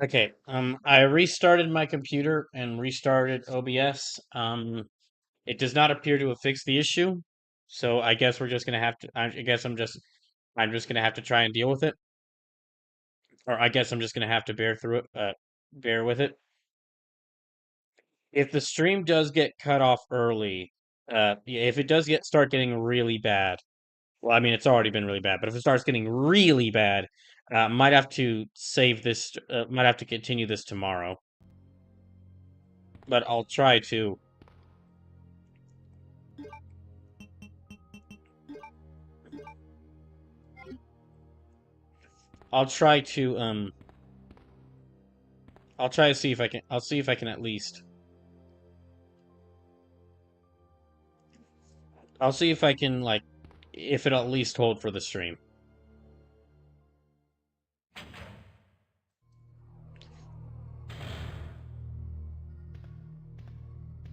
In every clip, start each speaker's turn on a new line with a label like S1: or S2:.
S1: Okay, I restarted my computer and restarted OBS. It does not appear to have fixed the issue, so I guess we're just gonna have to. I guess I'm just gonna have to try and deal with it, or I guess I'm just gonna have to bear through it. Bear with it. If the stream does get cut off early, yeah, if it does start getting really bad, well, I mean, it's already been really bad, but if it starts getting really bad, might have to save this. Might have to continue this tomorrow, but I'll try to. I'll try to I'll try to see if I can I'll see if I can at least I'll see if I can like if it'll at least hold for the stream.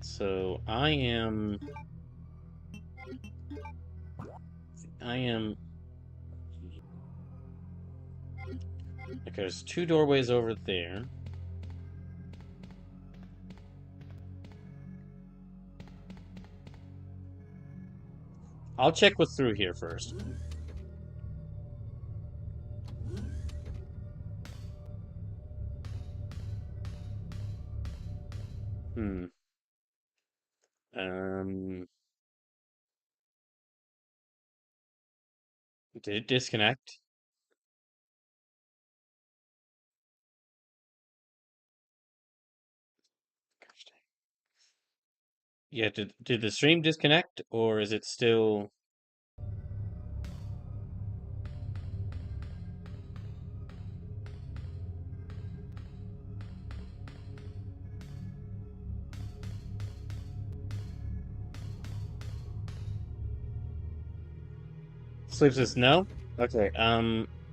S1: So I am okay, there's two doorways over there. I'll check what's through here first. Hmm. Um did it disconnect? Gosh dang. Yeah, did the stream disconnect or is it still Sleep says no? Okay,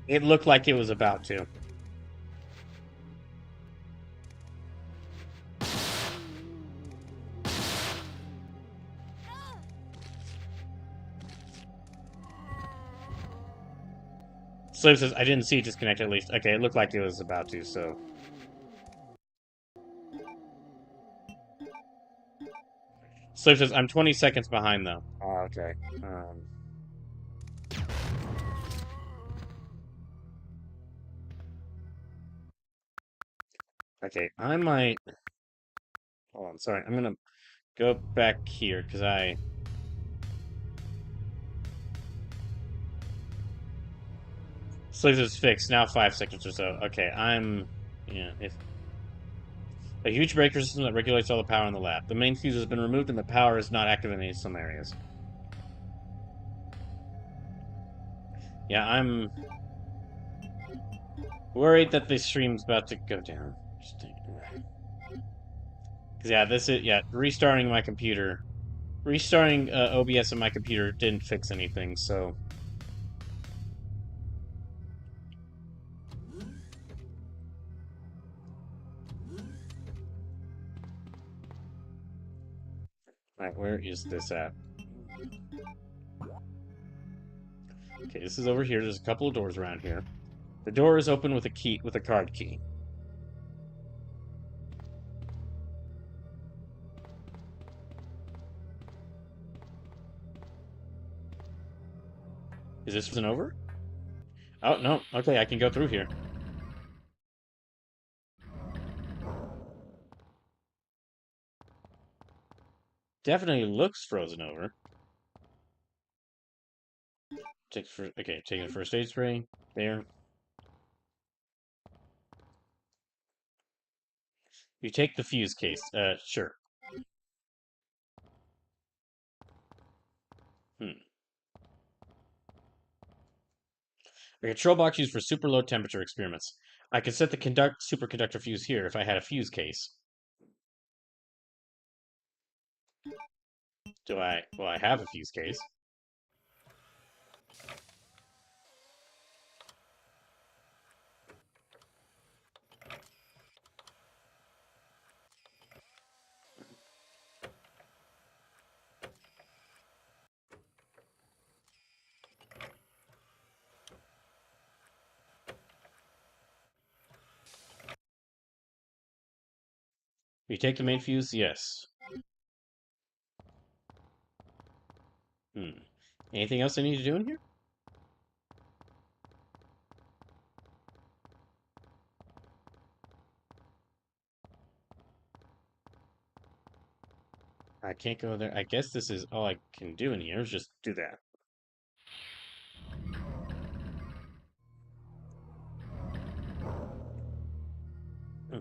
S1: it looked like it was about to. Sleep says I didn't see it disconnect at least. Okay, it looked like it was about to, so Sleep says, I'm 20 seconds behind, though. Oh, okay. Okay, I might... Hold on, sorry. I'm gonna go back here, because I... Sleep says fixed. Now 5 seconds or so. Okay, I'm... Yeah, if... A huge breaker system that regulates all the power in the lab. The main fuse has been removed, and the power is not active in some areas. Yeah, I'm... worried that the stream's about to go down. Because, yeah, this is... Yeah, restarting my computer... Restarting OBS on my computer didn't fix anything, so... Alright, where is this at? Okay, this is over here. There's a couple of doors around here. The door is open with a key, with a card key. Is this one over? Oh, no. Okay, I can go through here. Definitely looks frozen over. Okay, taking the first aid spray. There. You take the fuse case. Sure. Hmm. A control box used for super low temperature experiments. I could set the superconductor fuse here if I had a fuse case. Do I? Well, I have a fuse case. We take the main fuse? Yes. Anything else I need to do in here? I can't go there. I guess this is all I can do in here is just do that. Hmm.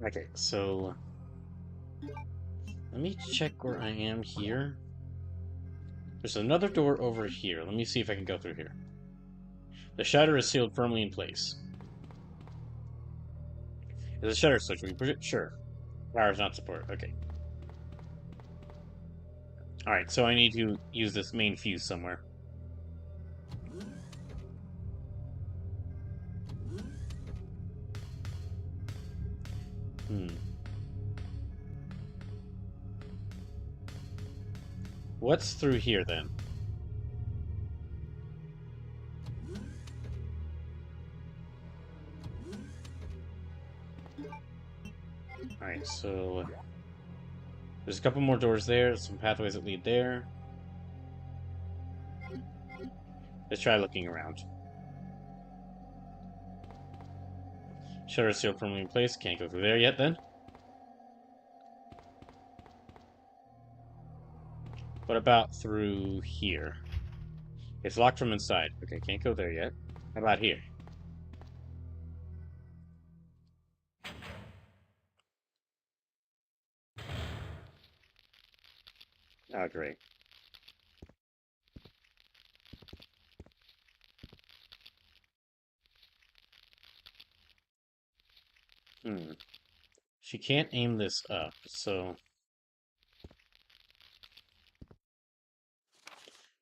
S1: Okay, so let me check where I am here. There's another door over here. Let me see if I can go through here. The shutter is sealed firmly in place. There's a shutter switch. We push it? Sure. Power is not supported. Okay. Alright, so I need to use this main fuse somewhere. What's through here, then? Alright, so... There's a couple more doors there, some pathways that lead there. Let's try looking around. Shutter sealed firmly in place. Can't go through there yet, then. What about through here? It's locked from inside. Okay, can't go there yet. How about here? Oh, great. She can't aim this up, so...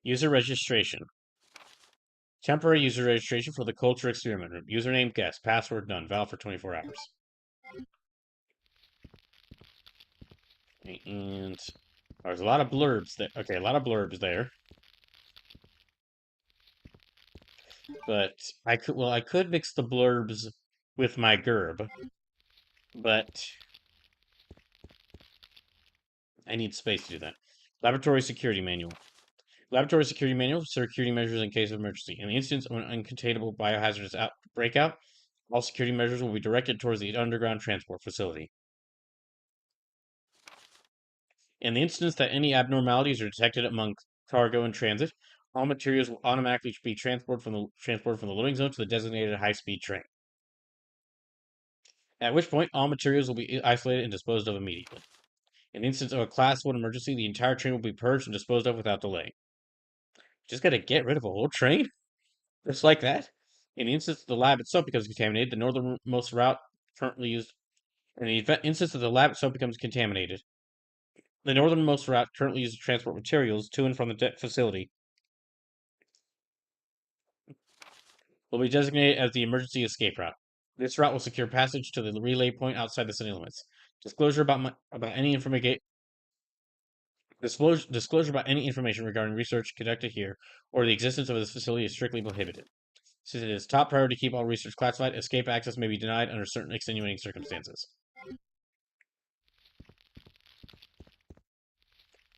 S1: User registration. Temporary user registration for the culture experiment room. Username guess. Password none. Valid for 24 hours. And there's a lot of blurbs there. Okay, a lot of blurbs there. But I could mix the blurbs with my GURB. But I need space to do that. Laboratory security manual. Laboratory security manual, security measures in case of emergency. In the instance of an uncontainable biohazardous breakout, all security measures will be directed towards the underground transport facility. In the instance that any abnormalities are detected among cargo in transit, all materials will automatically be transported from the loading zone to the designated high-speed train. At which point, all materials will be isolated and disposed of immediately. In the instance of a Class 1 emergency, the entire train will be purged and disposed of without delay. Just gotta get rid of a whole train? Just like that? In the instance the lab itself becomes contaminated, the northernmost route currently used... In the instance that the lab itself becomes contaminated, the northernmost route currently used to transport materials to and from the facility will be designated as the emergency escape route. This route will secure passage to the relay point outside the city limits. Disclosure about any information regarding research conducted here or the existence of this facility is strictly prohibited. Since it is top priority to keep all research classified, escape access may be denied under certain extenuating circumstances.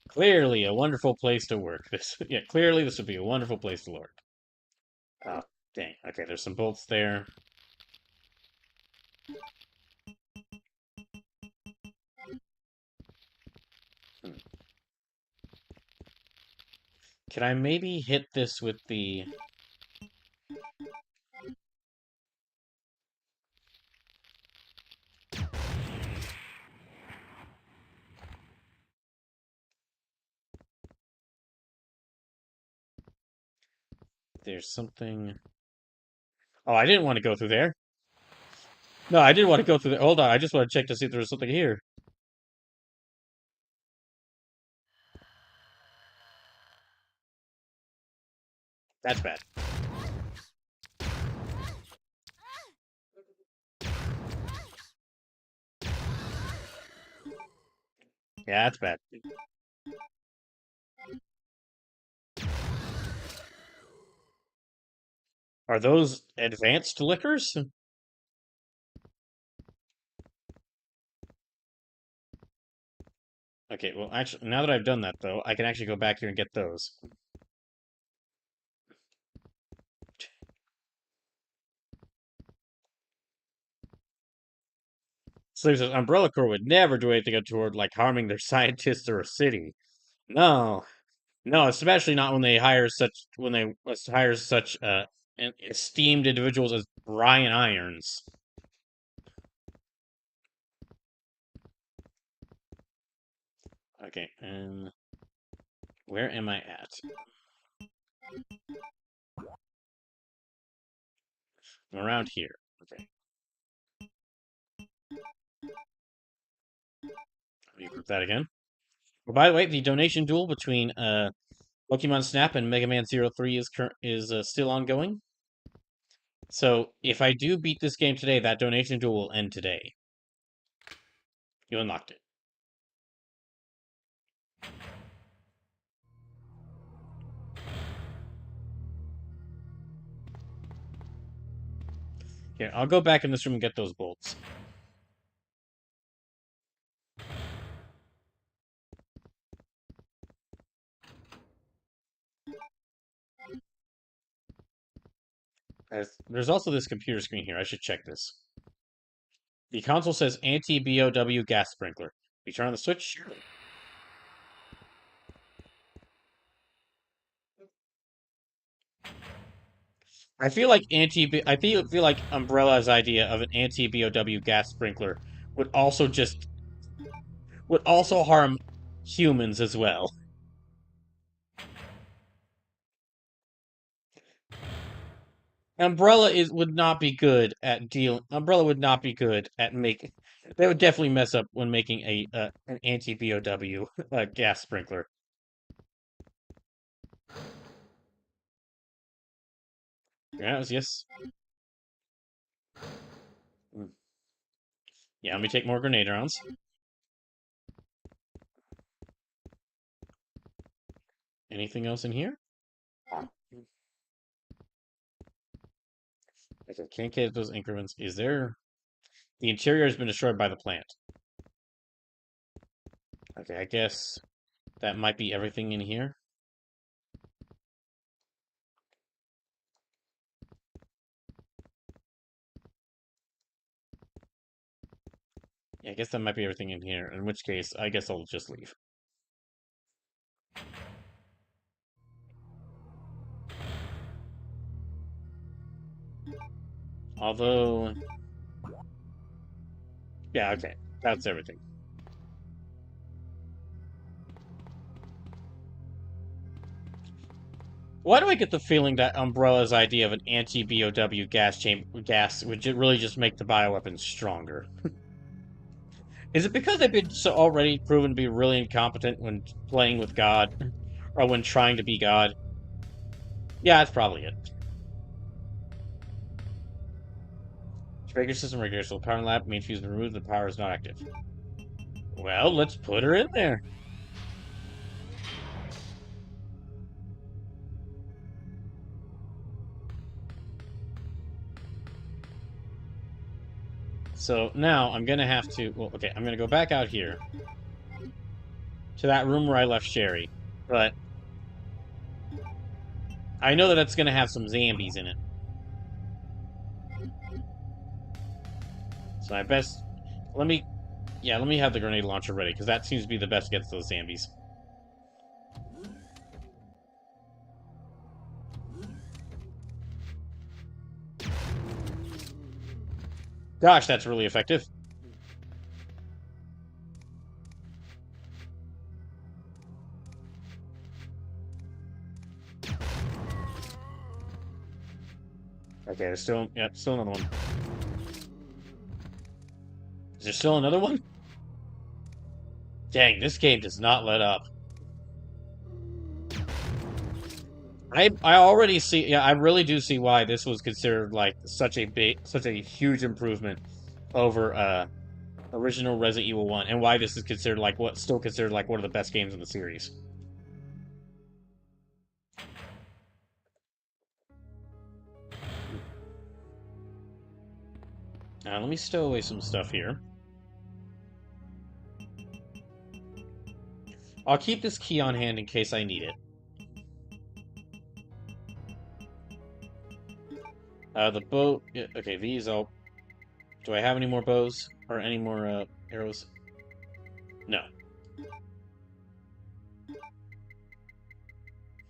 S1: Clearly a wonderful place to work. Clearly this would be a wonderful place to work. Oh, dang. Okay, there's some bolts there. Can I maybe hit this with the... There's something... Oh, I didn't want to go through there. No, I didn't want to go through there. Hold on, I just want to check to see if there was something here. That's bad. Yeah, that's bad. Are those advanced liquors? Okay, well, actually, now that I've done that, though, I can actually go back here and get those. So there's an Umbrella Corps would never do anything toward, like, harming their scientists or a city. No. No, especially not when they hire such esteemed individuals as Brian Irons. Okay, and where am I at? I'm around here. Okay, let me equip that again. Well, by the way, the donation duel between Pokemon Snap and Mega Man 03 is still ongoing. So if I do beat this game today, that donation duel will end today. You unlocked it. Here, I'll go back in this room and get those bolts. There's also this computer screen here. I should check this. The console says anti-BOW gas sprinkler. We turn on the switch. Sure. I feel like Umbrella's idea of an anti-BOW gas sprinkler would also just would also harm humans as well. Umbrella would not be good at making. They would definitely mess up when making a an anti-BOW gas sprinkler. Yes. Mm. Yeah, let me take more grenade rounds. Anything else in here? Okay, can't get those increments. Is there? The interior has been destroyed by the plant. Okay, I guess that might be everything in here. Yeah, I guess that might be everything in here. In which case, I guess I'll just leave. Although, yeah, okay, that's everything. Why do I get the feeling that Umbrella's idea of an anti-BOW gas would really just make the bioweapons stronger? Is it because they've been so already proven to be really incompetent when playing with God, or when trying to be God? Yeah, that's probably it. Trigger system regular, so power lab main fuse removed, the power is not active. Well, let's put her in there. So now I'm gonna have to. Well, okay, I'm gonna go back out here to that room where I left Sherry, but I know that it's gonna have some zombies in it. So I best let me, yeah, let me have the grenade launcher ready because that seems to be the best against those zombies. Gosh, that's really effective. Okay, there's still, yeah, still another one. Is there still another one? Dang, this game does not let up. I already see, yeah, I really do see why this was considered like such a huge improvement over original Resident Evil 1, and why this is considered like still considered like one of the best games in the series. Let me stow away some stuff here. I'll keep this key on hand in case I need it. The bow... Yeah, okay, these I'll... Do I have any more bows? Or any more, arrows? No.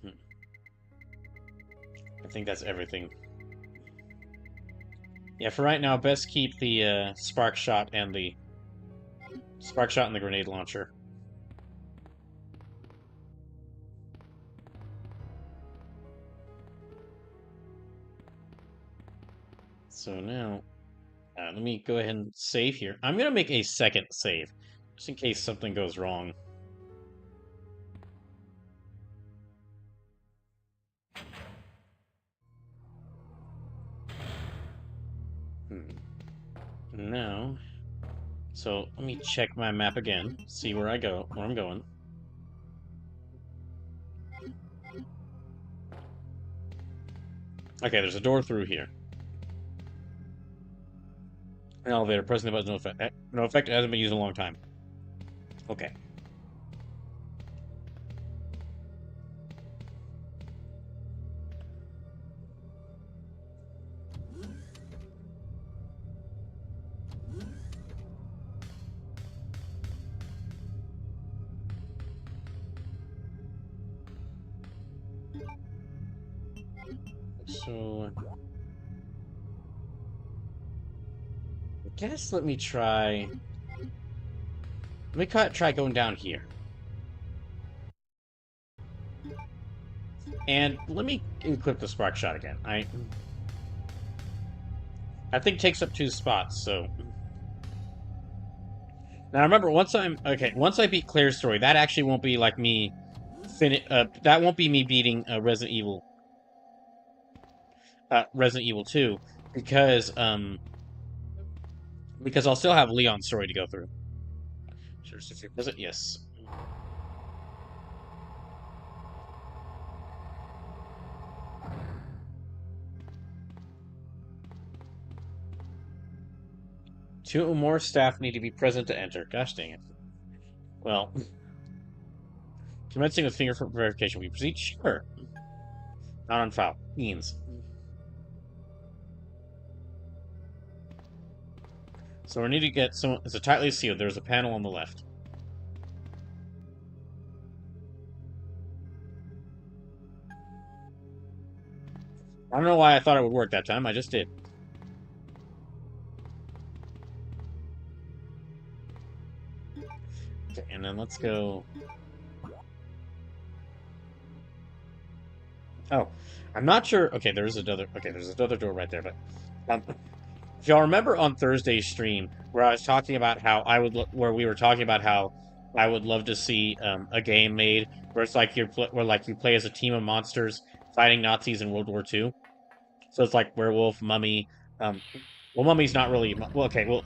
S1: I think that's everything. Yeah, for right now, best keep the, spark shot and the... Spark shot and the grenade launcher. So now... let me go ahead and save here. I'm gonna make a second save, just in case something goes wrong. Now, so let me check my map again, see where I'm going. Okay, there's a door through here. An elevator, pressing the button, no effect. No effect, it hasn't been used in a long time. Okay. So... I guess let me try... try going down here. And let me equip the spark shot again. I think it takes up 2 spots, so... Now remember, once I beat Claire's story, that actually won't be like me that won't be me beating Resident Evil 2, because I'll still have Leon's story to go through. Does it? Yes. Two or more staff need to be present to enter. Gosh dang it. Well, commencing with fingerprint verification. We proceed? Sure. Not on file. Means. So we need to get some... It's a tightly sealed. There's a panel on the left. I don't know why I thought it would work that time. I just did. Okay, and then let's go... Oh, I'm not sure... Okay, there's another door right there, but... if y'all remember on Thursday's stream, where I was talking about how where we were talking about how I would love to see a game made where it's like you play as a team of monsters fighting Nazis in World War II. So it's like werewolf, mummy. Well, mummy's not really. Well, okay, well,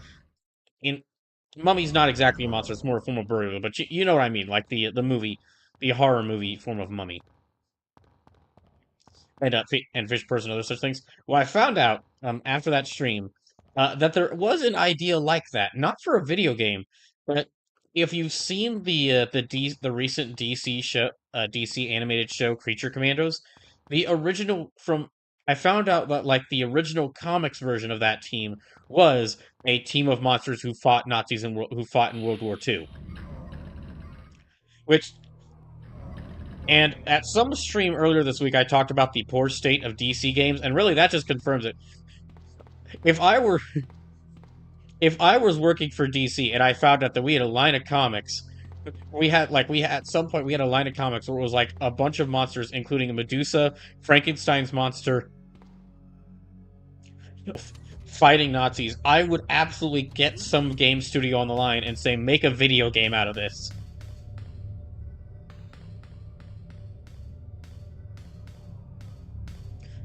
S1: mummy's not exactly a monster. It's more a form of burial, but you know what I mean, like the movie, the horror movie form of mummy. And fish person, other such things. Well, I found out after that stream that there was an idea like that, not for a video game, but if you've seen the recent DC animated show Creature Commandos, the original from I found out that like the original comics version of that team was a team of monsters who fought Nazis and who fought in World War II, which. And at some stream earlier this week, I talked about the poor state of DC games, and really that just confirms it. If I was working for DC and I found out that we had a line of comics, at some point we had a line of comics where it was like a bunch of monsters, including a Medusa, Frankenstein's monster, fighting Nazis, I would absolutely get some game studio on the line and say, make a video game out of this.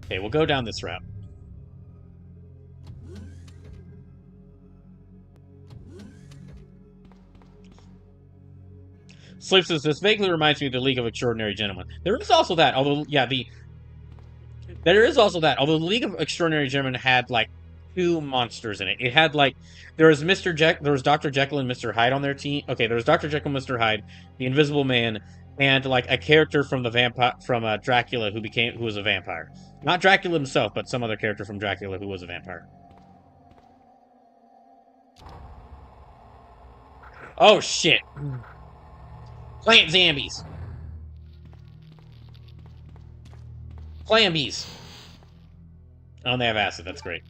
S1: Okay, we'll go down this route. Sleep says, this vaguely reminds me of the League of Extraordinary Gentlemen. There is also that, although, yeah, although the League of Extraordinary Gentlemen had, like, two monsters in it. It had like there was there was Dr. Jekyll and Mr. Hyde on their team. Okay, there was Dr. Jekyll and Mr. Hyde, the Invisible Man, and like a character from the vampire from Dracula who was a vampire. Not Dracula himself, but some other character from Dracula who was a vampire. Oh shit! Plant zombies. Clambies. Oh, and they have acid. That's great.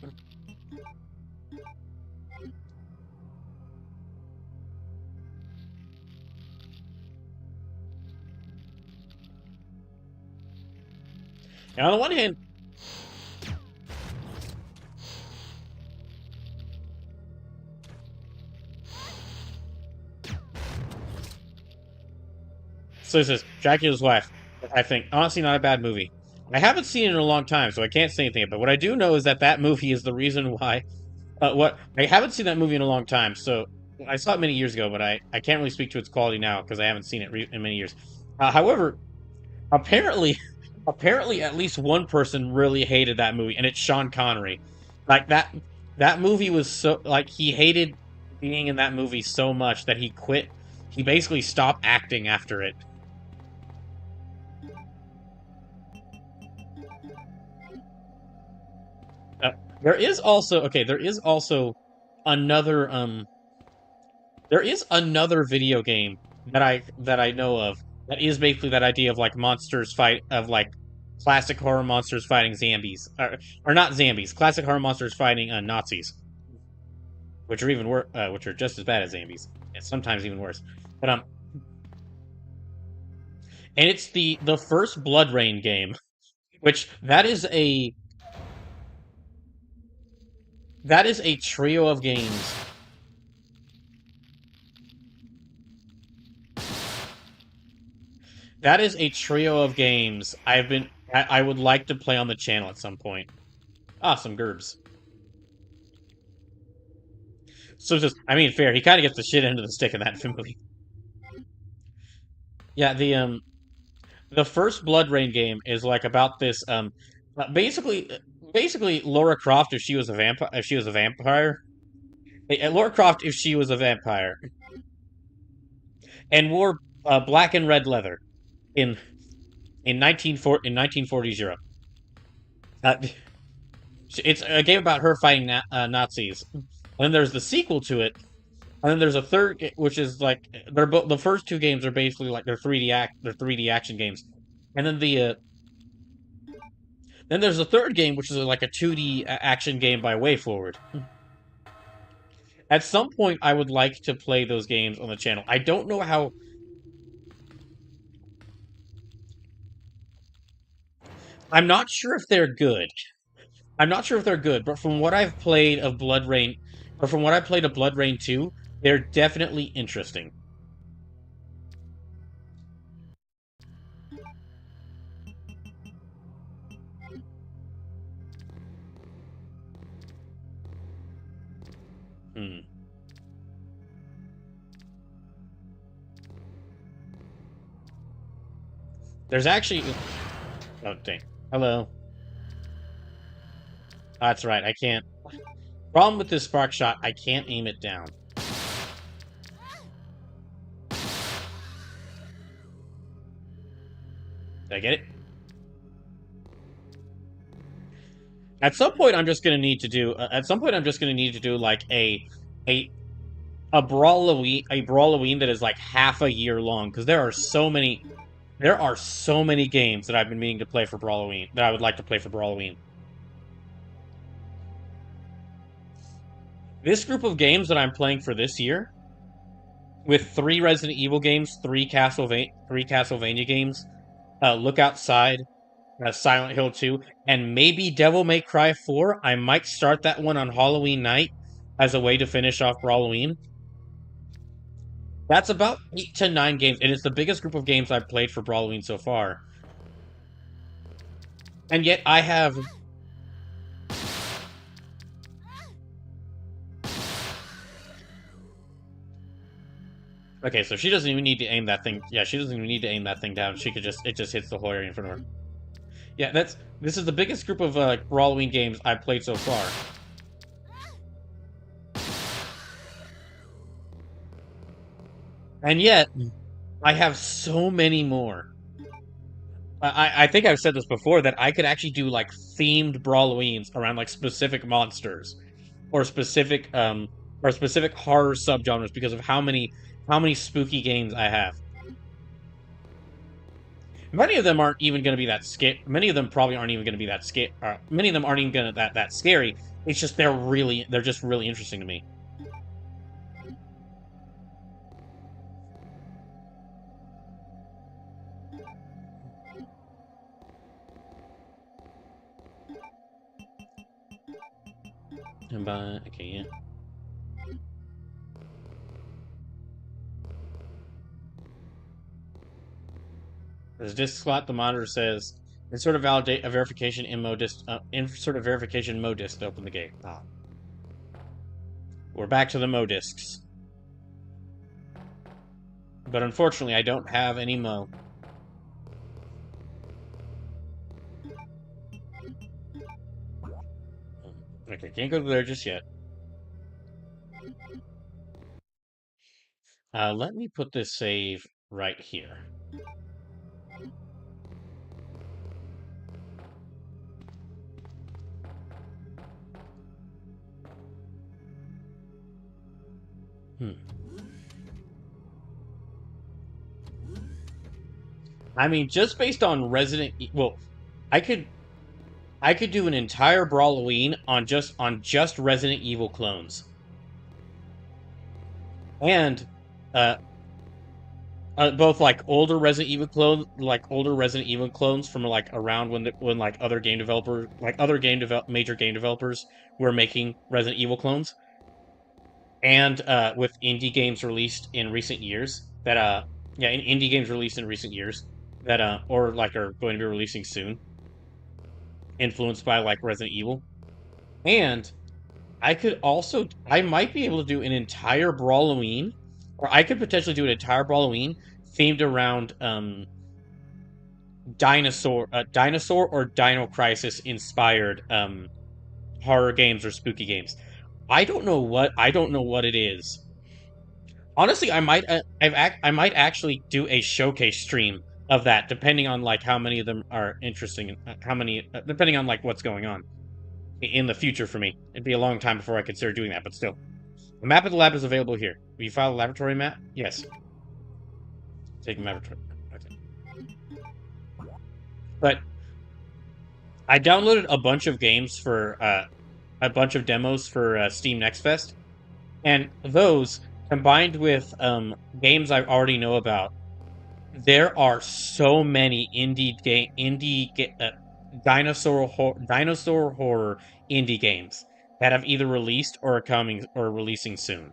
S1: Now, on the one hand, so this is Dracula's Wife. I think honestly not a bad movie. I haven't seen it in a long time, so I can't say anything. But what I do know is that that movie is the reason why. What I haven't seen that movie in a long time, so I saw it many years ago, but I can't really speak to its quality now because I haven't seen it in many years. However, apparently, apparently at least one person really hated that movie, and it's Sean Connery. Like that movie was so like he hated being in that movie so much that he quit. He basically stopped acting after it. There is also okay. Another there is another video game that I know of that is basically that idea of like monsters fight of like classic horror monsters fighting zombies or not zombies, classic horror monsters fighting Nazis, which are which are just as bad as zombies, and sometimes even worse. But and it's the first Blood Rain game, which that is a trio of games. That is a trio of games I would like to play on the channel at some point. Ah, some gerbs. So just, I mean, fair. He kind of gets the shit end of the stick in that movie. Yeah, the first Blood Rain game is like about this basically basically Laura Croft if she was a vampire. Laura Croft if she was a vampire and wore black and red leather in 1940 Europe. Uh, it's a game about her fighting Nazis. And then there's the sequel to it, and then there's a third, which is like they're both the first two games are basically like they're 3D action games, and then there's a third game which is like a 2D action game by Way Forward. At some point, I would like to play those games on the channel. I don't know how. I'm not sure if they're good. I'm not sure if they're good, but from what I've played of Blood Rain, or from what I played of Blood Rain 2, they're definitely interesting. Hmm. There's actually. Oh, dang. Hello. That's right, I can't. Problem with this spark shot, I can't aim it down. Did I get it? At some point, I'm just gonna need to do. At some point, I'm just gonna need to do like a Brawloween that is like half a year long because there are so many games that I've been meaning to play for Brawloween that I would like to play for Brawloween. This group of games that I'm playing for this year, with 3 Resident Evil games, 3 Castlevania games, Look Outside, Silent Hill 2, and maybe Devil May Cry 4. I might start that one on Halloween night as a way to finish off Brawloween. That's about 8 to 9 games, and it's the biggest group of games I've played for Brawloween so far. And yet I have... Okay, so she doesn't even need to aim that thing. Yeah, she doesn't even need to aim that thing down. She could it just hits the whole area in front of her. Yeah, this is the biggest group of Brawloween games I've played so far. And yet, I have so many more. I think I've said this before that I could actually do like themed Brawloweens around like specific monsters or specific horror subgenres because of how many spooky games I have. Many of them aren't even going to be that scary. Many of them probably aren't even going to be that scary. Many of them aren't even going to that scary. It's just they're just really interesting to me. Okay, yeah. There's disk slot. The monitor says insert a validate a verification in modist. Insert a verification modist to open the gate. Ah, we're back to the modisks. But unfortunately, I don't have any mo. Okay, can't go there just yet. Let me put this save right here. Hmm. I mean, just based on well, I could I could do an entire Brawloween on just Resident Evil clones, and uh, both like older Resident Evil clones from like around when like other major game developers were making Resident Evil clones, and with indie games released in recent years that yeah, in indie games released in recent years that or like are going to be releasing soon, influenced by like Resident Evil, and I might be able to do an entire Brawloween, or I could potentially do an entire Brawloween themed around dinosaur or Dino Crisis inspired horror games or spooky games. I don't know what it is. Honestly, I might actually do a showcase stream of that, depending on like how many of them are interesting, and how many depending on like what's going on in the future for me. It'd be a long time before I consider doing that, but still. The map of the lab is available here. Will you file a laboratory map? Yes. Take a laboratory. Okay. But I downloaded a bunch of games for a bunch of demos for Steam Next Fest, and those combined with games I already know about, there are so many dinosaur horror indie games that have either released or are coming or releasing soon.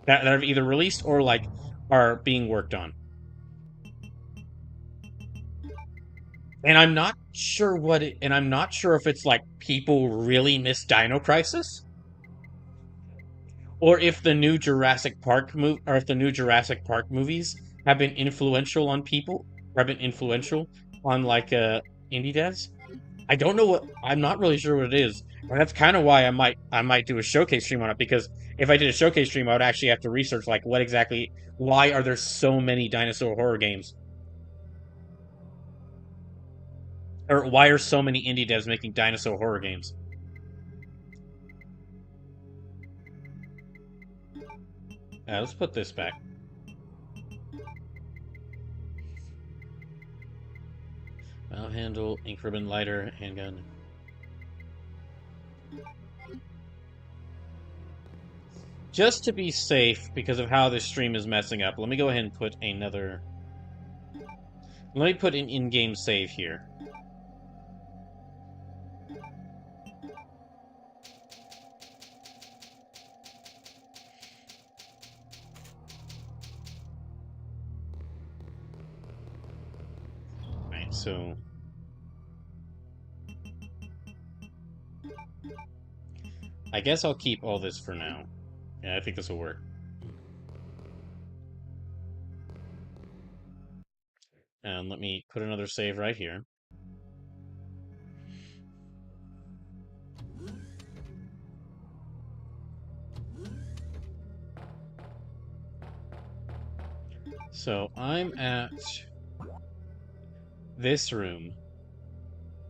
S1: That have either released or like are being worked on. And I'm not sure if it's like people really miss Dino Crisis, or if the new Jurassic Park movies have been influential on people, or have been influential on like indie devs. I don't know what I'm not really sure what it is. And that's kind of why I might do a showcase stream on it, because if I did a showcase stream, I would actually have to research like why are there so many dinosaur horror games, or why are so many indie devs making dinosaur horror games? Let's put this back. Valve handle, ink ribbon, lighter, handgun. Just to be safe, because of how this stream is messing up, let me go ahead and put another. Let me put an in-game save here. Alright, so I guess I'll keep all this for now. Yeah, I think this will work. And let me put another save right here. So I'm at this room.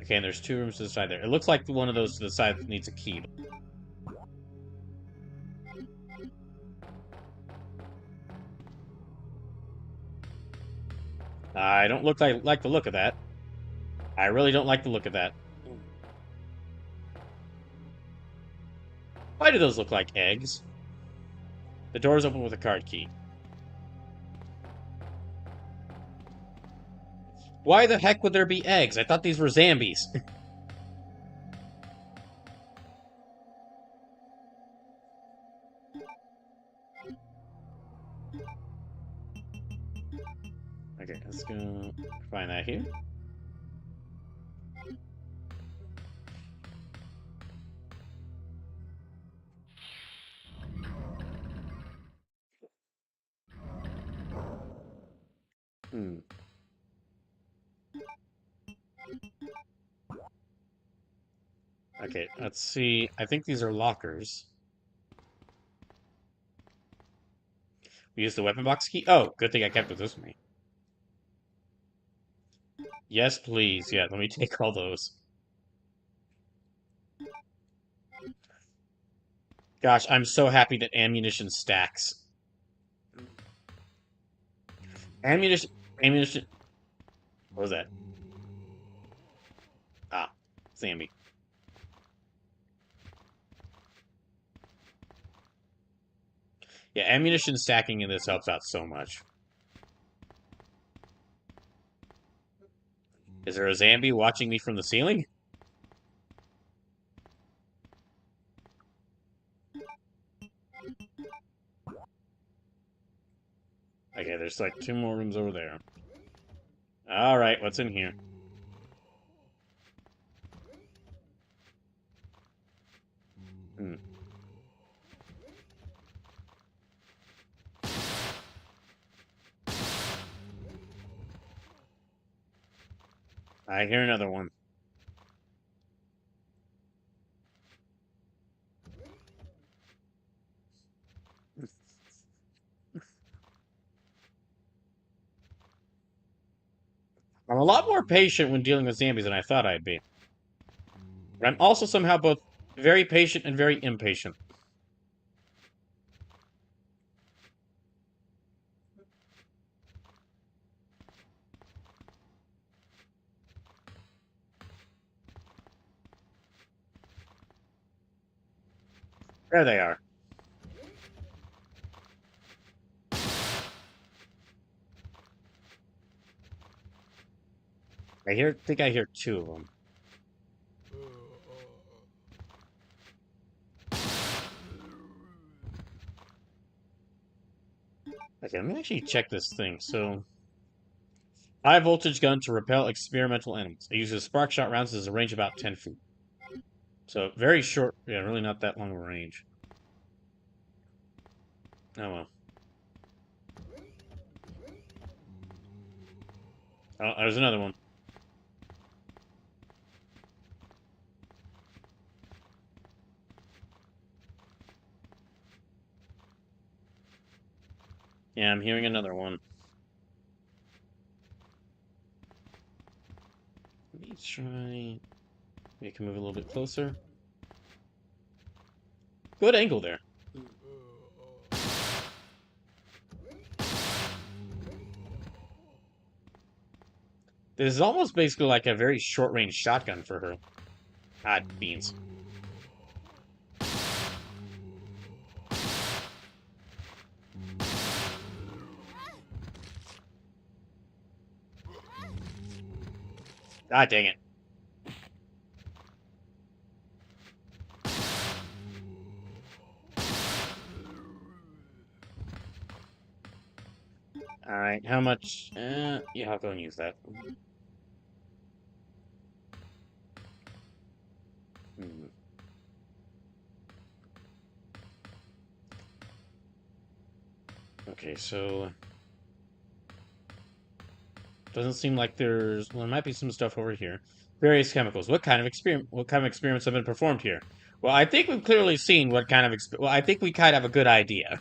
S1: Okay, and there's two rooms to the side there. It looks like one of those to the side needs a key. I don't like the look of that. I really don't like the look of that. Why do those look like eggs? The door is open with a card key. Why the heck would there be eggs? I thought these were zombies. Okay, let's go find that here. Hmm. Okay, let's see. I think these are lockers. We use the weapon box key. Oh, good thing I kept it this way. Yes, please. Yeah, let me take all those. Gosh, I'm so happy that ammunition stacks. Ammunition. Ammunition. What was that? Ah, Zambi. Yeah, ammunition stacking in this helps out so much. Is there a Zambi watching me from the ceiling? Okay, there's like two more rooms over there. Alright, what's in here? Hmm. I hear another one. I'm a lot more patient when dealing with zombies than I thought I'd be. But I'm also somehow both very patient and very impatient. There they are. Think I hear two of them. Okay, let me actually check this thing. So, high voltage gun to repel experimental animals. It uses spark shot rounds as a range about 10 feet. So, very short. Yeah, really not that long of a range. Oh well. Oh, there's another one. Yeah, I'm hearing another one. Let me try. We can move a little bit closer. Good angle there. This is almost basically like a very short-range shotgun for her. Hot beans. God dang it. Alright, how much? Yeah, I'll go and use that. Hmm. Okay, so doesn't seem like there's. Well, there might be some stuff over here. Various chemicals. What kind of experiment? What kind of experiments have been performed here? Well, I think we've clearly seen what kind of. Well, I think we kind of have a good idea.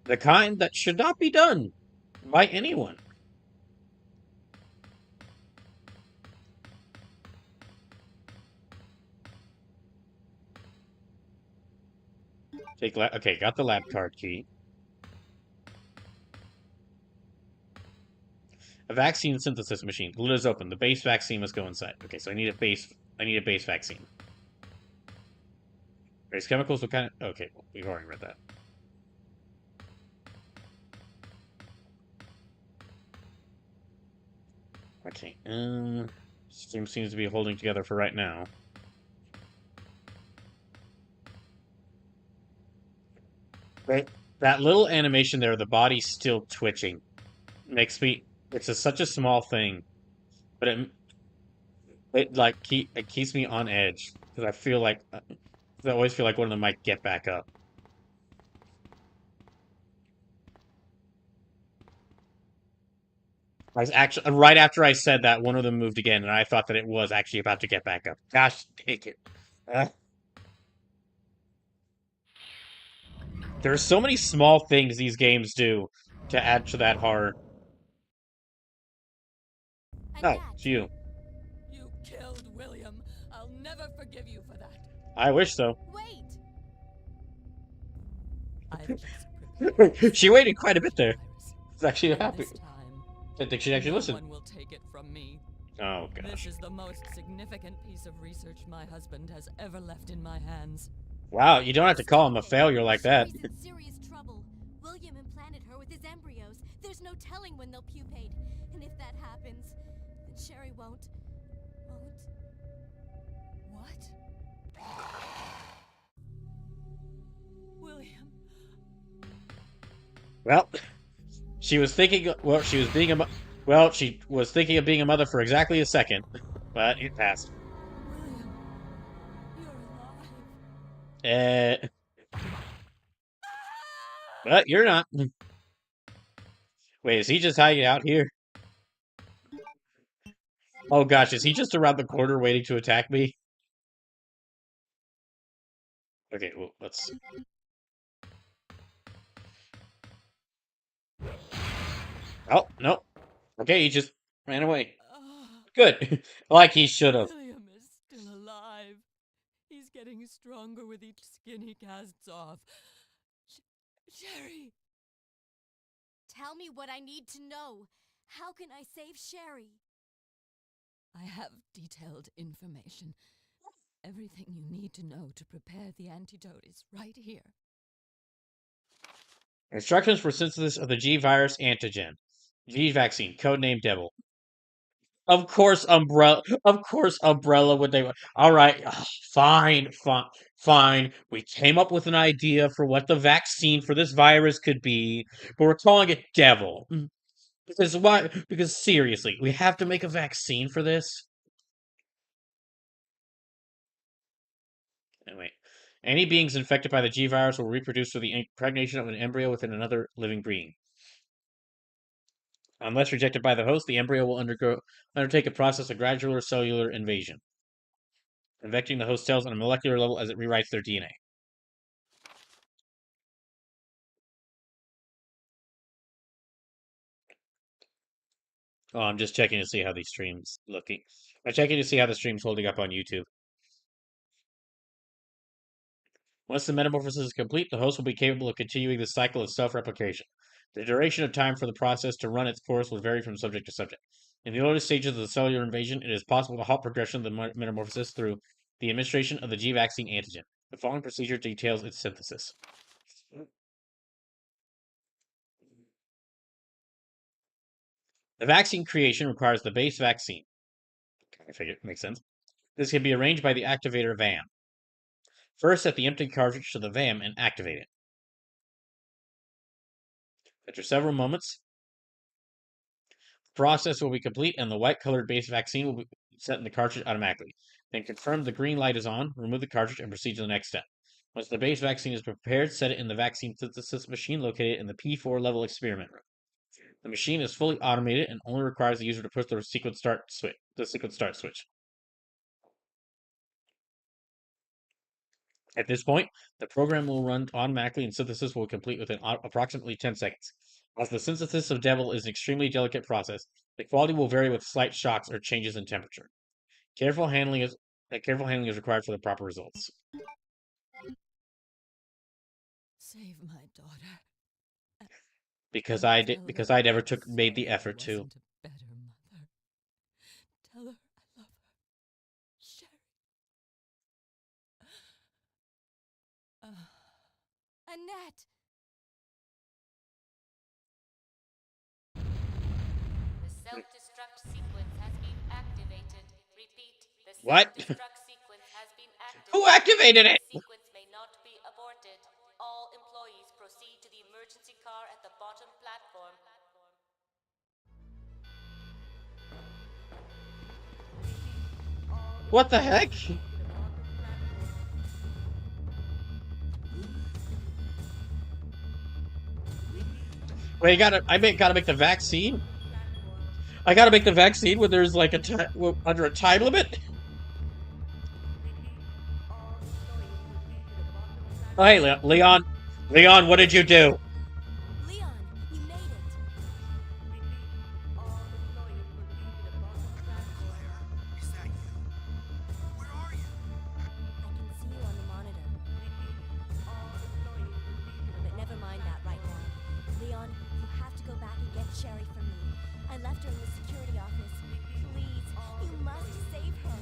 S1: The kind that should not be done by anyone. Okay, got the lab card key. A vaccine synthesis machine. The lid is open. The base vaccine must go inside. Okay, so I need a base vaccine. Base chemicals, what kind of okay, well, we've already read that. Okay. Stream seems to be holding together for right now. That little animation there, the body's still twitching, makes me. Such a small thing, but it keeps me on edge because I feel like I always feel like one of them might get back up. I was actually right after I said that, one of them moved again, and I thought that it was actually about to get back up. Gosh, take it. Uh, there are so many small things these games do to add to that horror. Oh, it's
S2: Annette,
S1: you.
S2: you killed William. I'll never forgive you for that.
S1: I wish so.
S2: Wait! I've just prepared
S1: She waited quite a bit there.
S2: virus.
S1: It's actually
S2: And
S1: happy.
S2: this time,
S1: I think she actually
S2: no
S1: listened.
S2: one will take it from me.
S1: Oh
S2: This
S1: gosh.
S2: is the most significant piece of research my husband has ever left in my hands.
S1: Wow, you don't have to call him a failure like that.
S3: Sherry's in serious trouble. William implanted her with his embryos. There's no telling when they'll pupate. And if that happens, then Sherry won't.
S2: What? William.
S1: Well, she was thinking. Well, she was being a. Well, she was thinking of being a mother for exactly a second, but it passed.
S2: William. You're alive.
S1: But you're not. Wait, is he just hiding out here? Oh gosh, is he just around the corner waiting to attack me? Okay, well, let's. Oh no. Okay, he just ran away. Good, like he should have.
S2: William is still alive. He's getting stronger with each skin he casts off. Sherry!
S3: Tell me what I need to know. How can I save Sherry?
S2: I have detailed information. Everything you need to know to prepare the antidote is right here.
S1: Instructions for synthesis of the G virus antigen. G vaccine, codename Devil. Of course, Umbrella. Of course, Umbrella would they? All right, fine, fine, fine. We came up with an idea for what the vaccine for this virus could be, but we're calling it Devil. Because why? Because seriously, we have to make a vaccine for this. Anyway, any beings infected by the G virus will reproduce through the impregnation of an embryo within another living being. Unless rejected by the host, the embryo will undertake a process of gradual cellular invasion, infecting the host cells on a molecular level as it rewrites their DNA. Oh, I'm just checking to see how the stream's looking. I'm checking to see how the stream's holding up on YouTube. Once the metamorphosis is complete, the host will be capable of continuing the cycle of self-replication. The duration of time for the process to run its course will vary from subject to subject. In the early stages of the cellular invasion, it is possible to halt progression of the metamorphosis through the administration of the G vaccine antigen. The following procedure details its synthesis. The vaccine creation requires the base vaccine. I figure it makes sense. This can be arranged by the activator VAM. First, set the empty cartridge to the VAM and activate it. After several moments, the process will be complete and the white-colored base vaccine will be set in the cartridge automatically. Then confirm the green light is on, remove the cartridge, and proceed to the next step. Once the base vaccine is prepared, set it in the vaccine synthesis machine located in the P4 level experiment room. The machine is fully automated and only requires the user to push the sequence start switch. At this point, the program will run automatically and synthesis will complete within approximately 10 seconds. As the synthesis of Devil is an extremely delicate process, the quality will vary with slight shocks or changes in temperature. Careful handling is required for the proper results.
S2: Save my daughter.
S1: Because
S2: And
S1: I did,
S2: tell
S1: because
S2: her
S1: I never
S2: I'm
S1: made the
S2: sorry I
S1: effort to.
S2: wasn't a better mother. Tell her I love her. Sherry.
S3: Annette!
S4: The self-destruct sequence has been activated. Repeat, the
S1: What?
S4: self-destruct sequence has been
S1: Who
S4: activated.
S1: activated
S4: The
S1: it?
S4: sequence may not be aborted. All employees proceed to the emergency car at the bottom platform.
S1: What the heck? Wait, gotta make the vaccine. I gotta make the vaccine when there's like under a time limit. Oh, hey, Leon. Leon, what did you do?
S3: Leon, you made it!
S5: Claire, is that you? Where are you?
S3: I can see you on the monitor. But never mind that right now. Leon, you have to go back and get Sherry for me. I left her in the security office. Please, you must save her.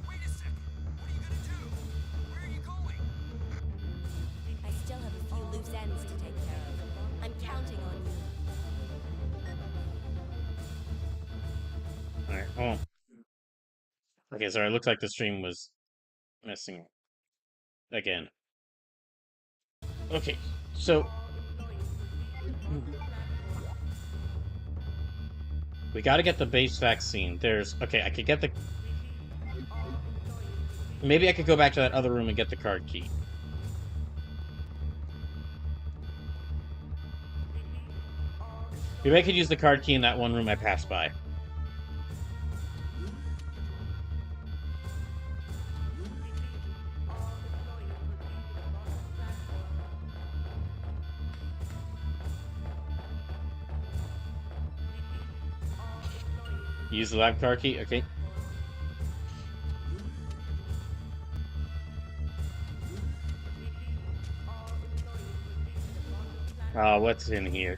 S5: Wait a second. What are you gonna do? Where are you going?
S3: I still have a few loose ends to take care of. I'm counting on you.
S1: Alright, oh. Okay, sorry, it looks like the stream was messing again. Okay, so we gotta get the base vaccine. Okay, I could get the... Maybe I could go back to that other room and get the card key. Maybe I could use the card key in that one room I passed by. Use the lab card key, okay. What's in here?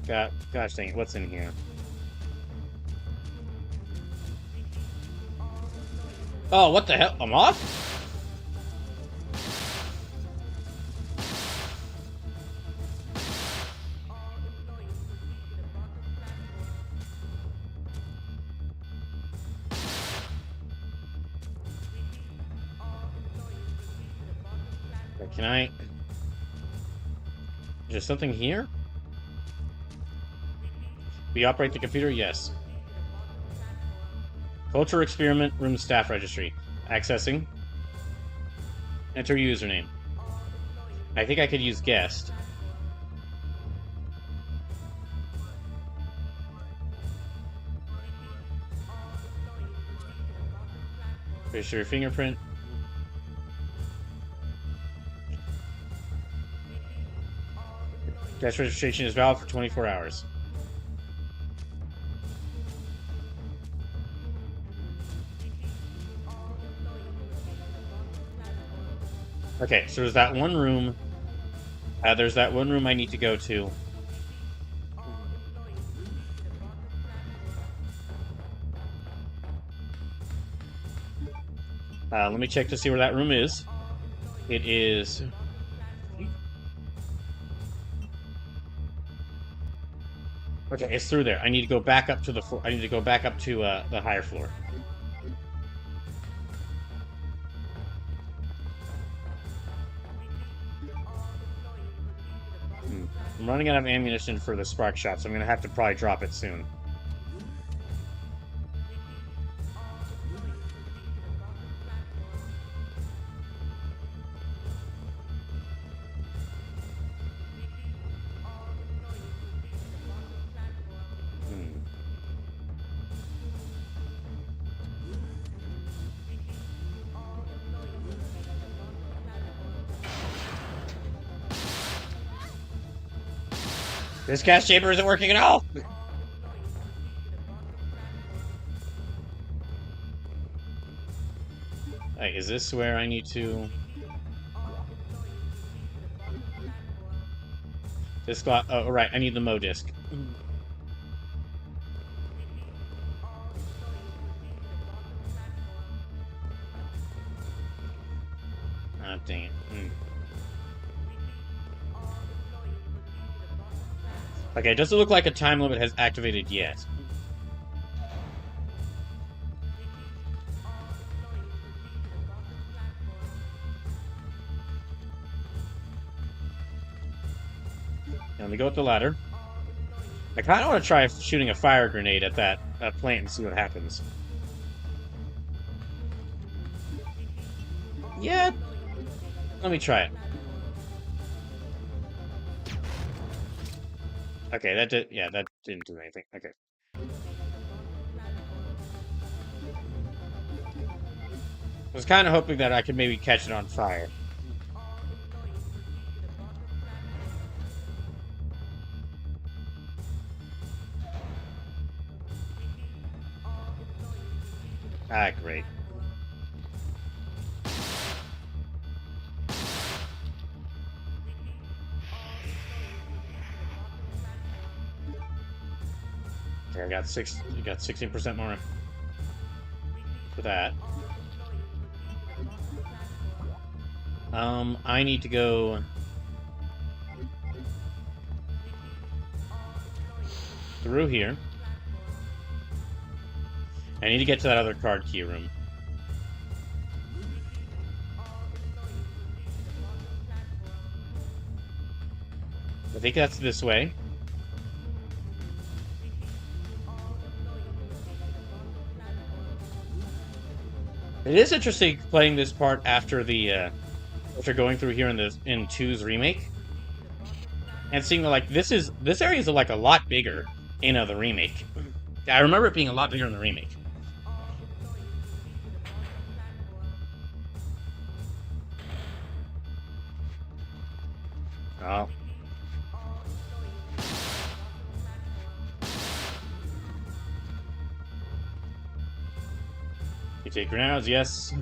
S1: Gosh dang it, what's in here? Oh, what the hell? I'm off? Can I... Is there something here? We operate the computer? Yes. Culture experiment room staff registry. Accessing. Enter username. I think I could use guest. Register your fingerprint. Guest registration is valid for 24 hours. Okay, so there's that one room. There's that one room I need to go to. Let me check to see where that room is. It is... Okay, it's through there. I need to go back up to the floor. I need to go back up to the higher floor. I'm running out of ammunition for the spark shot, so I'm gonna have to probably drop it soon. This gas chamber isn't working at all! Alright, is this where I need to... This slot... Oh, right, I need the Mo disc. Ah, dang it. Okay, it doesn't look like a time limit has activated yet. Now, let me go up the ladder. I kind of want to try shooting a fire grenade at that plant and see what happens. Yeah. Let me try it. Okay, that did... Yeah, that didn't do anything. Okay. I was kind of hoping that I could maybe catch it on fire. Ah, great. Okay, I got 16% more for that. I need to go through here. I need to get to that other card key room. I think that's this way. It is interesting playing this part after the after going through here in 2's remake, and seeing that, like, this area is like a lot bigger in the remake. I remember it being a lot bigger in the remake. Oh. You take grenades, yes.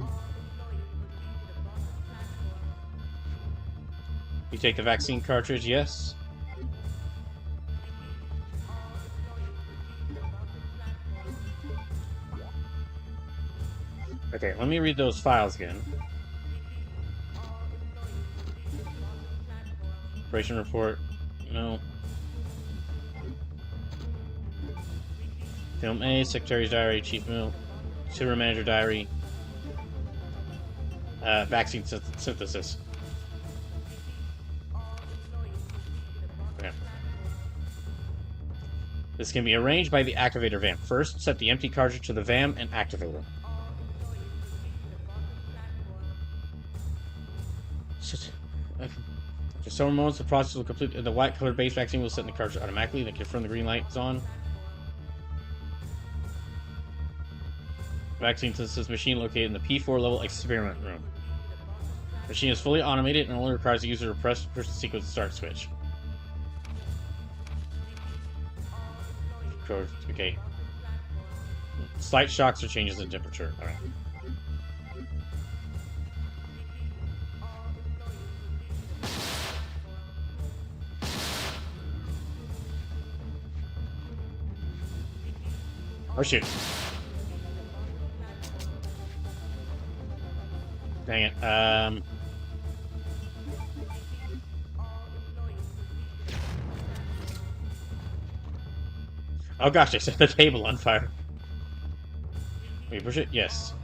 S1: You take the vaccine cartridge, yes. Okay, let me read those files again. Operation report, no. Film A, Secretary's Diary, Chief Mill, Super Manager Diary, vaccine synthesis. Okay. This can be arranged by the activator VAM. First, set the empty cartridge to the VAM and activator. After several moments, the process will complete. The white-colored base vaccine will set in the cartridge automatically. Then confirm the green light is on. Vaccine synthesis machine located in the P4 level experiment room. The machine is fully automated and only requires the user to push the sequence start switch. Okay. Slight shocks or changes in temperature. Alright. Oh shoot. Dang it. Oh gosh, I set the table on fire. Wait, push it? Yes.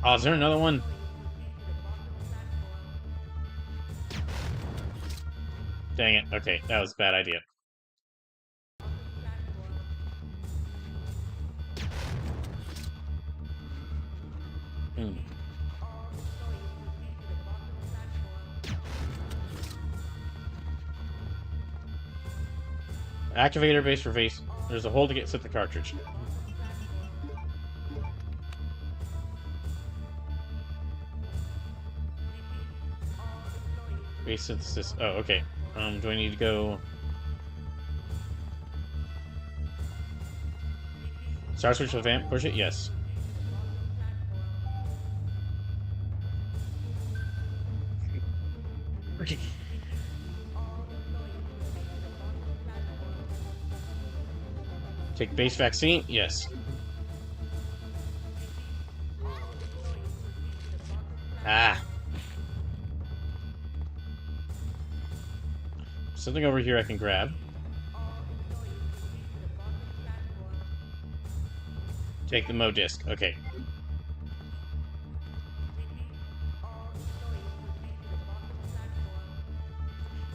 S1: Oh, is there another one? Dang it. Okay, that was a bad idea. Activator base for base. There's a hole to set the cartridge. Base synthesis. Oh, okay. Do I need to go? Star switch with vamp. Push it. Yes. Okay. Take base vaccine. Yes. Ah. Something over here I can grab. Take the Mo disc. Okay.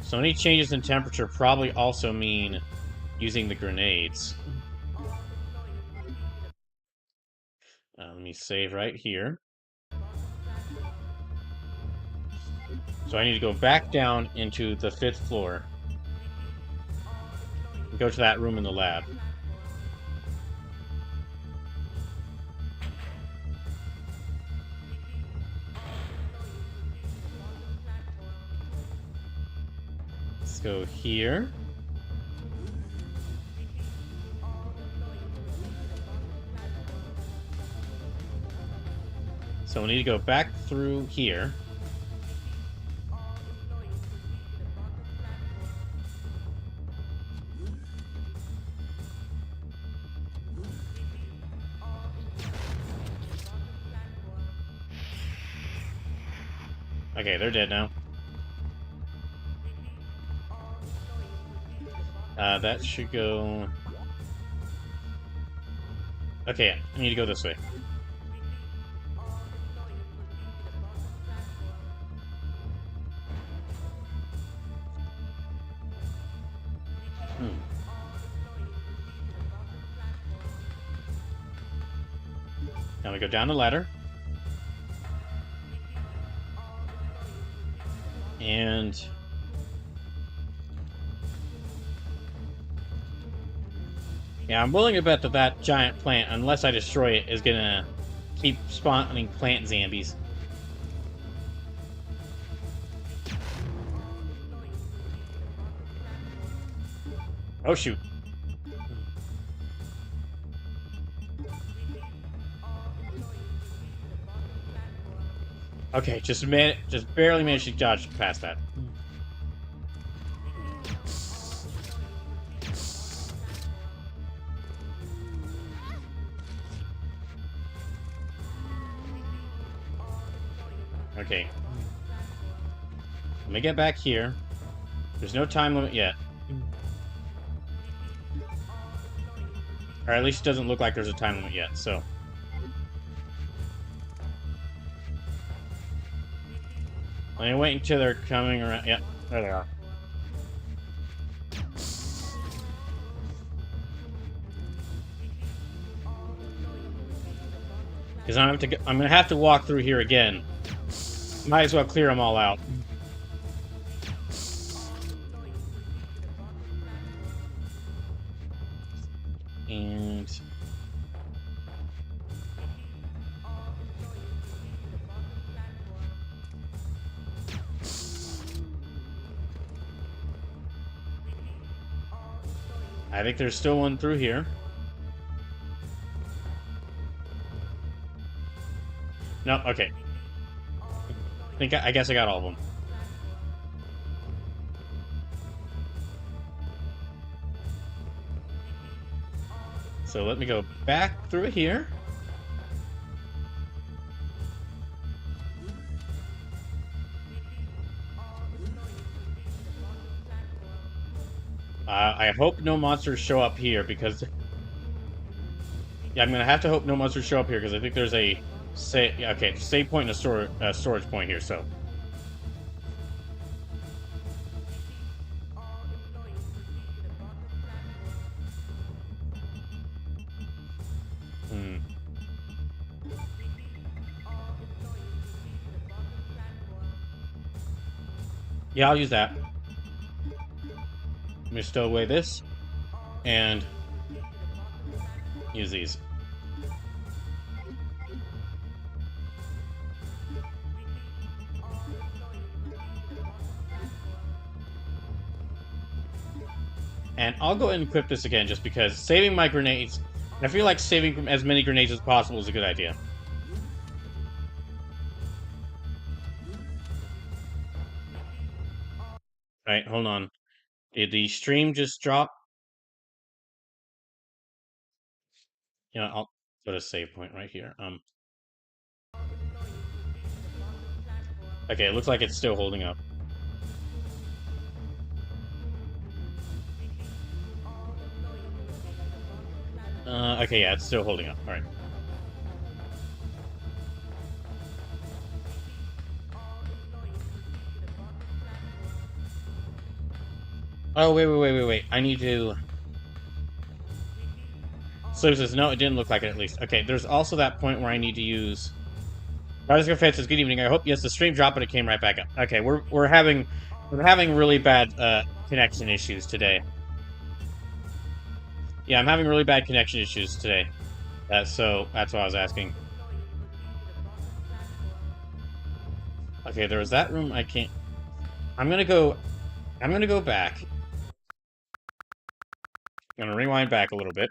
S1: So any changes in temperature probably also mean using the grenades. Let me save right here. So I need to go back down into the 5th floor. And go to that room in the lab. Let's go here. So we need to go back through here. Okay, they're dead now. That should go... Okay, I need to go this way. Now we go down the ladder. And... yeah, I'm willing to bet that that giant plant, unless I destroy it, is gonna keep spawning plant zombies. Oh, shoot. Okay, just barely managed to dodge past that. Okay. Let me get back here. There's no time limit yet. Or at least it doesn't look like there's a time limit yet, so... let me wait until they're coming around. Yep, there they are. Because I'm gonna have to walk through here again. Might as well clear them all out. And... I think there's still one through here. No, okay. I guess I got all of them. So let me go back through here. I hope no monsters show up here because... yeah, I'm gonna have to hope no monsters show up here because I think there's a... okay, save point and a storage point here, so... yeah, I'll use that. Let me stow away this, and use these. And I'll go ahead and equip this again, just because saving my grenades... I feel like saving as many grenades as possible is a good idea. Alright, hold on. Did the stream just drop? Yeah, I'll put a save point right here. Okay, it looks like it's still holding up. Okay, yeah, it's still holding up. Alright. Oh, wait. I need to... So says, no, it didn't look like it, at least. Okay, there's also that point where I need to use... Radical Fan says, good evening. I hope, yes, the stream dropped, but it came right back up. Okay, we're having really bad, connection issues today. Yeah, I'm having really bad connection issues today. So, that's what I was asking. Okay, there was that room I can't... I'm gonna go back. I'm gonna rewind back a little bit.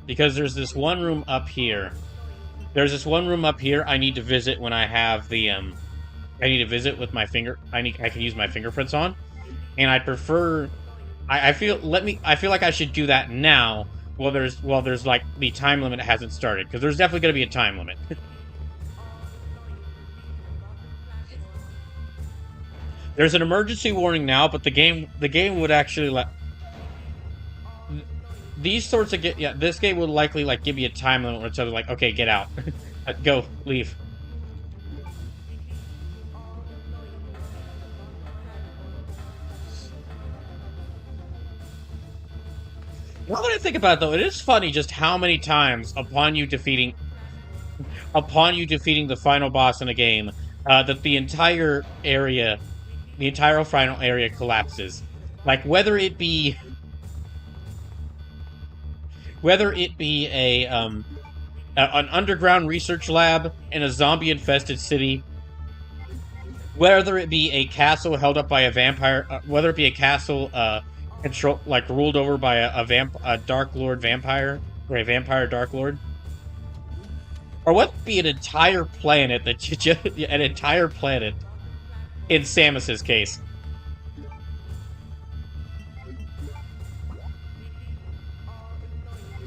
S1: Because there's this one room up here. There's this one room up here I need to visit when I have the, I need to visit with my finger... I can use my fingerprints on. And I prefer... I feel like I should do that now, while there's, like, the time limit hasn't started. Because there's definitely going to be a time limit. There's an emergency warning now, but the game would actually let... These sorts of this game would likely, like, give you a time limit where it's like, okay, get out. Go, leave. Now that I think about it, though, it is funny just how many times upon you defeating the final boss in a game, that the entire final area collapses. Like, whether it be an underground research lab in a zombie-infested city, whether it be a castle held up by a vampire, whether it be a castle ruled over by a Dark Lord vampire, or a vampire Dark Lord, or whether it be an entire planet in Samus's case.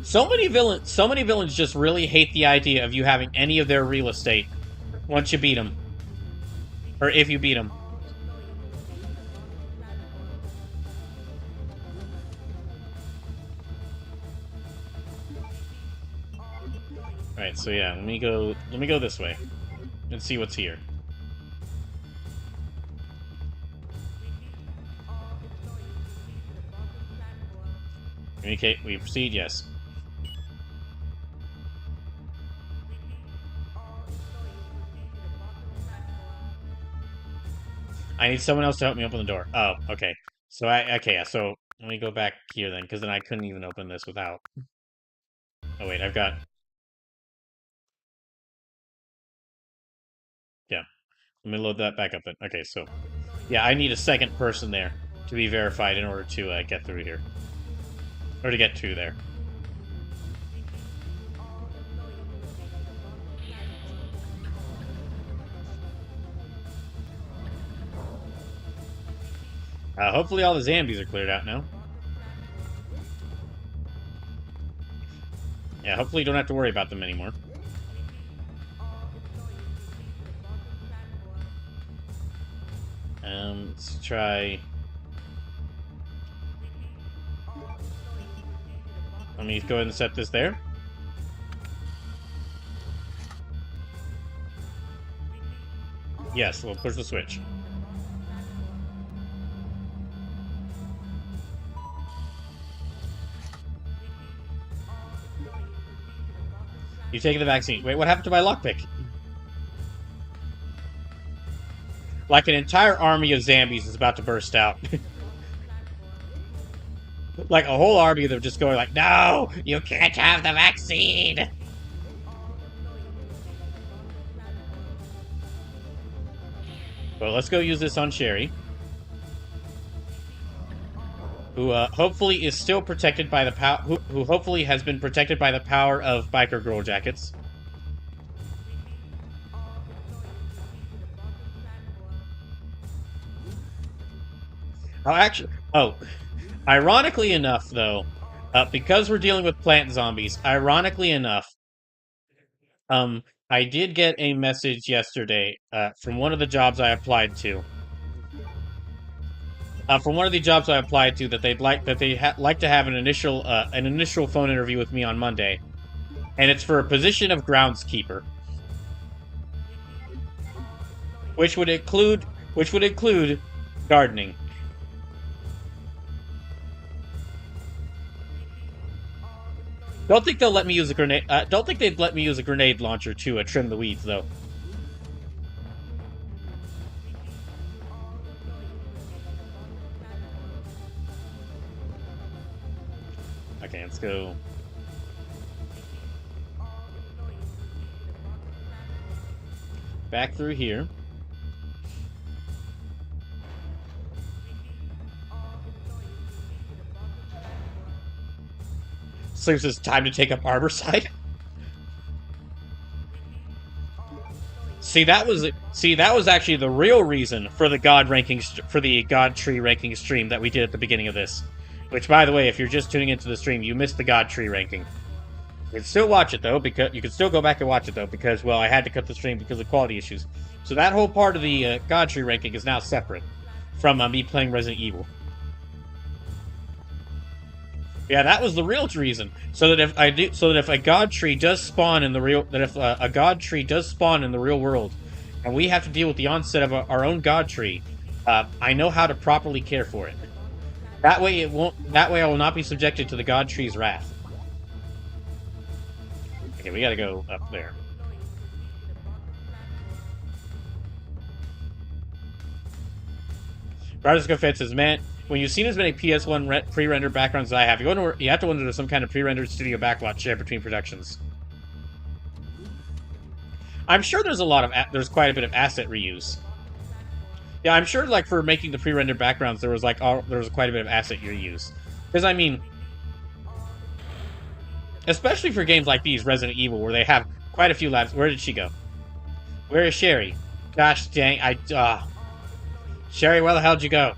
S1: So many villains just really hate the idea of you having any of their real estate once you beat them. Or if you beat them. Alright, so yeah, let me go this way and see what's here. Communicate, we proceed, yes. I need someone else to help me open the door. Oh, okay. So so let me go back here then, because then I couldn't even open this without. Oh wait, I've got... Yeah. Let me load that back up then. Okay, so... Yeah, I need a second person there to be verified in order to get through here. Or to get to there. Hopefully all the zombies are cleared out now. Yeah, hopefully you don't have to worry about them anymore. Let's try... Let me go ahead and set this there. Yes, we'll push the switch. You've taken the vaccine. Wait, what happened to my lockpick? Like an entire army of zombies is about to burst out. Like a whole army of them just going like, no, you can't have the vaccine. Well, let's go use this on Sherry, who hopefully is still protected by the power. Who hopefully has been protected by the power of biker girl jackets. Ironically enough, though, because we're dealing with plant zombies, ironically enough, I did get a message yesterday from one of the jobs I applied to. From one of the jobs I applied to that they'd like like to have an initial phone interview with me on Monday, and it's for a position of groundskeeper, which would include gardening. Don't think they'll let me use a grenade. Don't think they'd let me use a grenade launcher to trim the weeds, though. Okay, let's go. Back through here. So it's time to take up Arborside. See, that was actually the real reason for the God Tree ranking stream that we did at the beginning of this. Which, by the way, if you're just tuning into the stream, you missed the God Tree ranking. You can still watch it though, because you can still go back and watch it though, because I had to cut the stream because of quality issues. So that whole part of the God Tree ranking is now separate from me playing Resident Evil. Yeah, that was the real reason. So that if a God Tree does spawn in the real world, and we have to deal with the onset of our own God Tree, I know how to properly care for it. That way I will not be subjected to the God Tree's wrath. Okay, we gotta go up there. Brothers Fed says, man, when you've seen as many PS1 pre-rendered backgrounds as I have, you have to wonder if there's some kind of pre-rendered studio backlot shared between productions. I'm sure there's quite a bit of asset reuse. Yeah, I'm sure, like, for making the pre-rendered backgrounds, there was quite a bit of asset reuse. Because, I mean, especially for games like these, Resident Evil, where they have quite a few labs. Where did she go? Where is Sherry? Gosh dang, Sherry, where the hell did you go?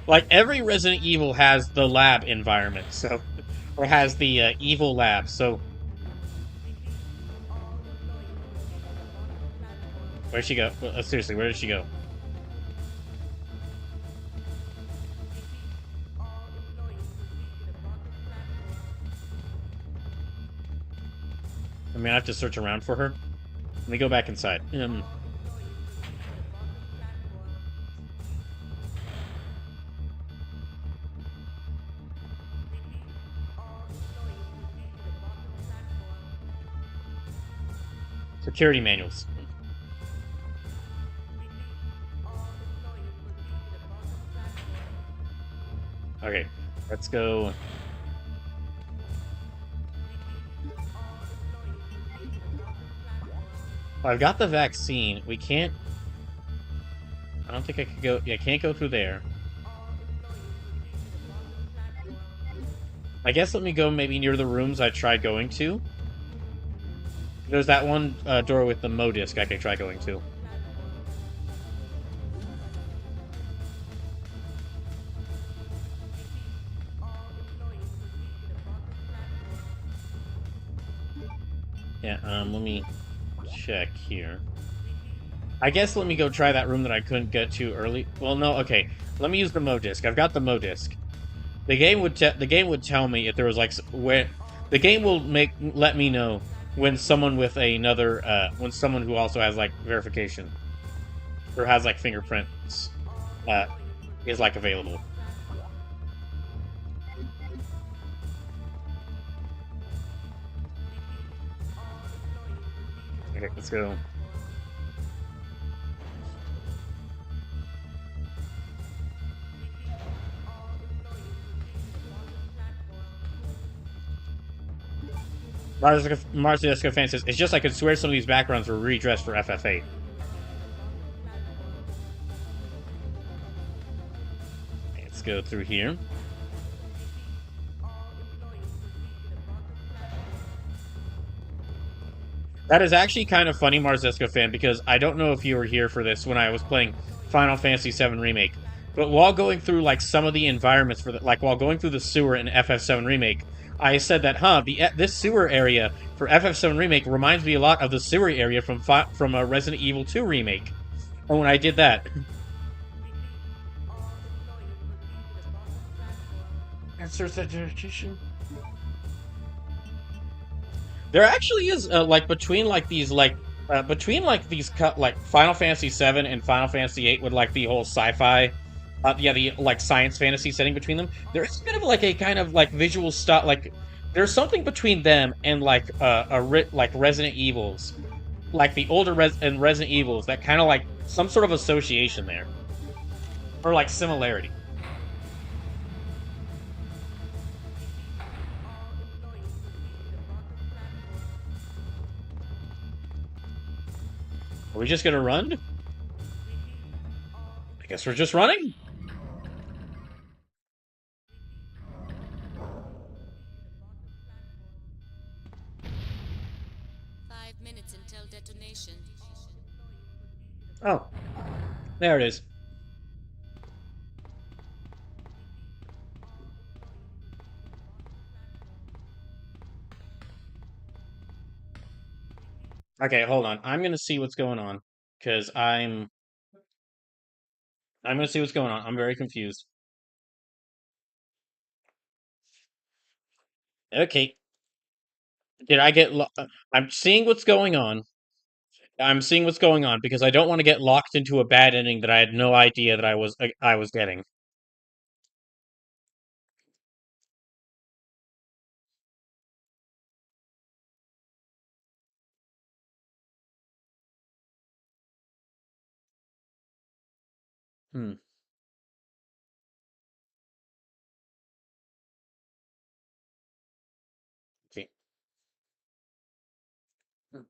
S1: Like, every Resident Evil has the lab environment, so... Or has the evil lab, so... Where'd she go? Well, seriously, where did she go? I mean, I have to search around for her. Let me go back inside. Security manuals. Okay, let's go. Well, I've got the vaccine. We can't... I don't think I could go... Yeah, I can't go through there. I guess let me go maybe near the rooms I tried going to. There's that one door with the Mo disc I can try going to. Yeah, let me check here. I guess let me go try that room that I couldn't get to early. Well, no, okay. Let me use the Mo disc. I've got the Mo disc. The game would tell me if there was like where the game will let me know when someone with when someone who also has like verification or has like fingerprints is like available. Okay, let's go. Marcia fan says, it's just I could swear some of these backgrounds were redressed for FF8. Let's go through here. That is actually kind of funny, Marzeska fan, because I don't know if you were here for this when I was playing Final Fantasy VII Remake, but while going through like some of the environments for the, like while going through the sewer in FF7 Remake, I said that this sewer area for FF7 Remake reminds me a lot of the sewer area from a Resident Evil 2 remake. And when I did that, answers that dedication. There actually is like between like these cut like Final Fantasy VII and Final Fantasy VIII with like the whole sci-fi, the like science fantasy setting between them. There is a bit of like a kind of like visual style like there's something between them and like like Resident Evils, like the older Resident Evils that kind of like some sort of association there or like similarity. Are we just gonna run? I guess we're just running.
S4: Until detonation.
S1: Oh, there it is. Okay, hold on. I'm gonna see what's going on because I'm gonna see what's going on. I'm very confused. Okay, did I get? I'm seeing what's going on. I'm seeing what's going on because I don't want to get locked into a bad ending that I had no idea that I was getting. Hmm. Okay. Hmm.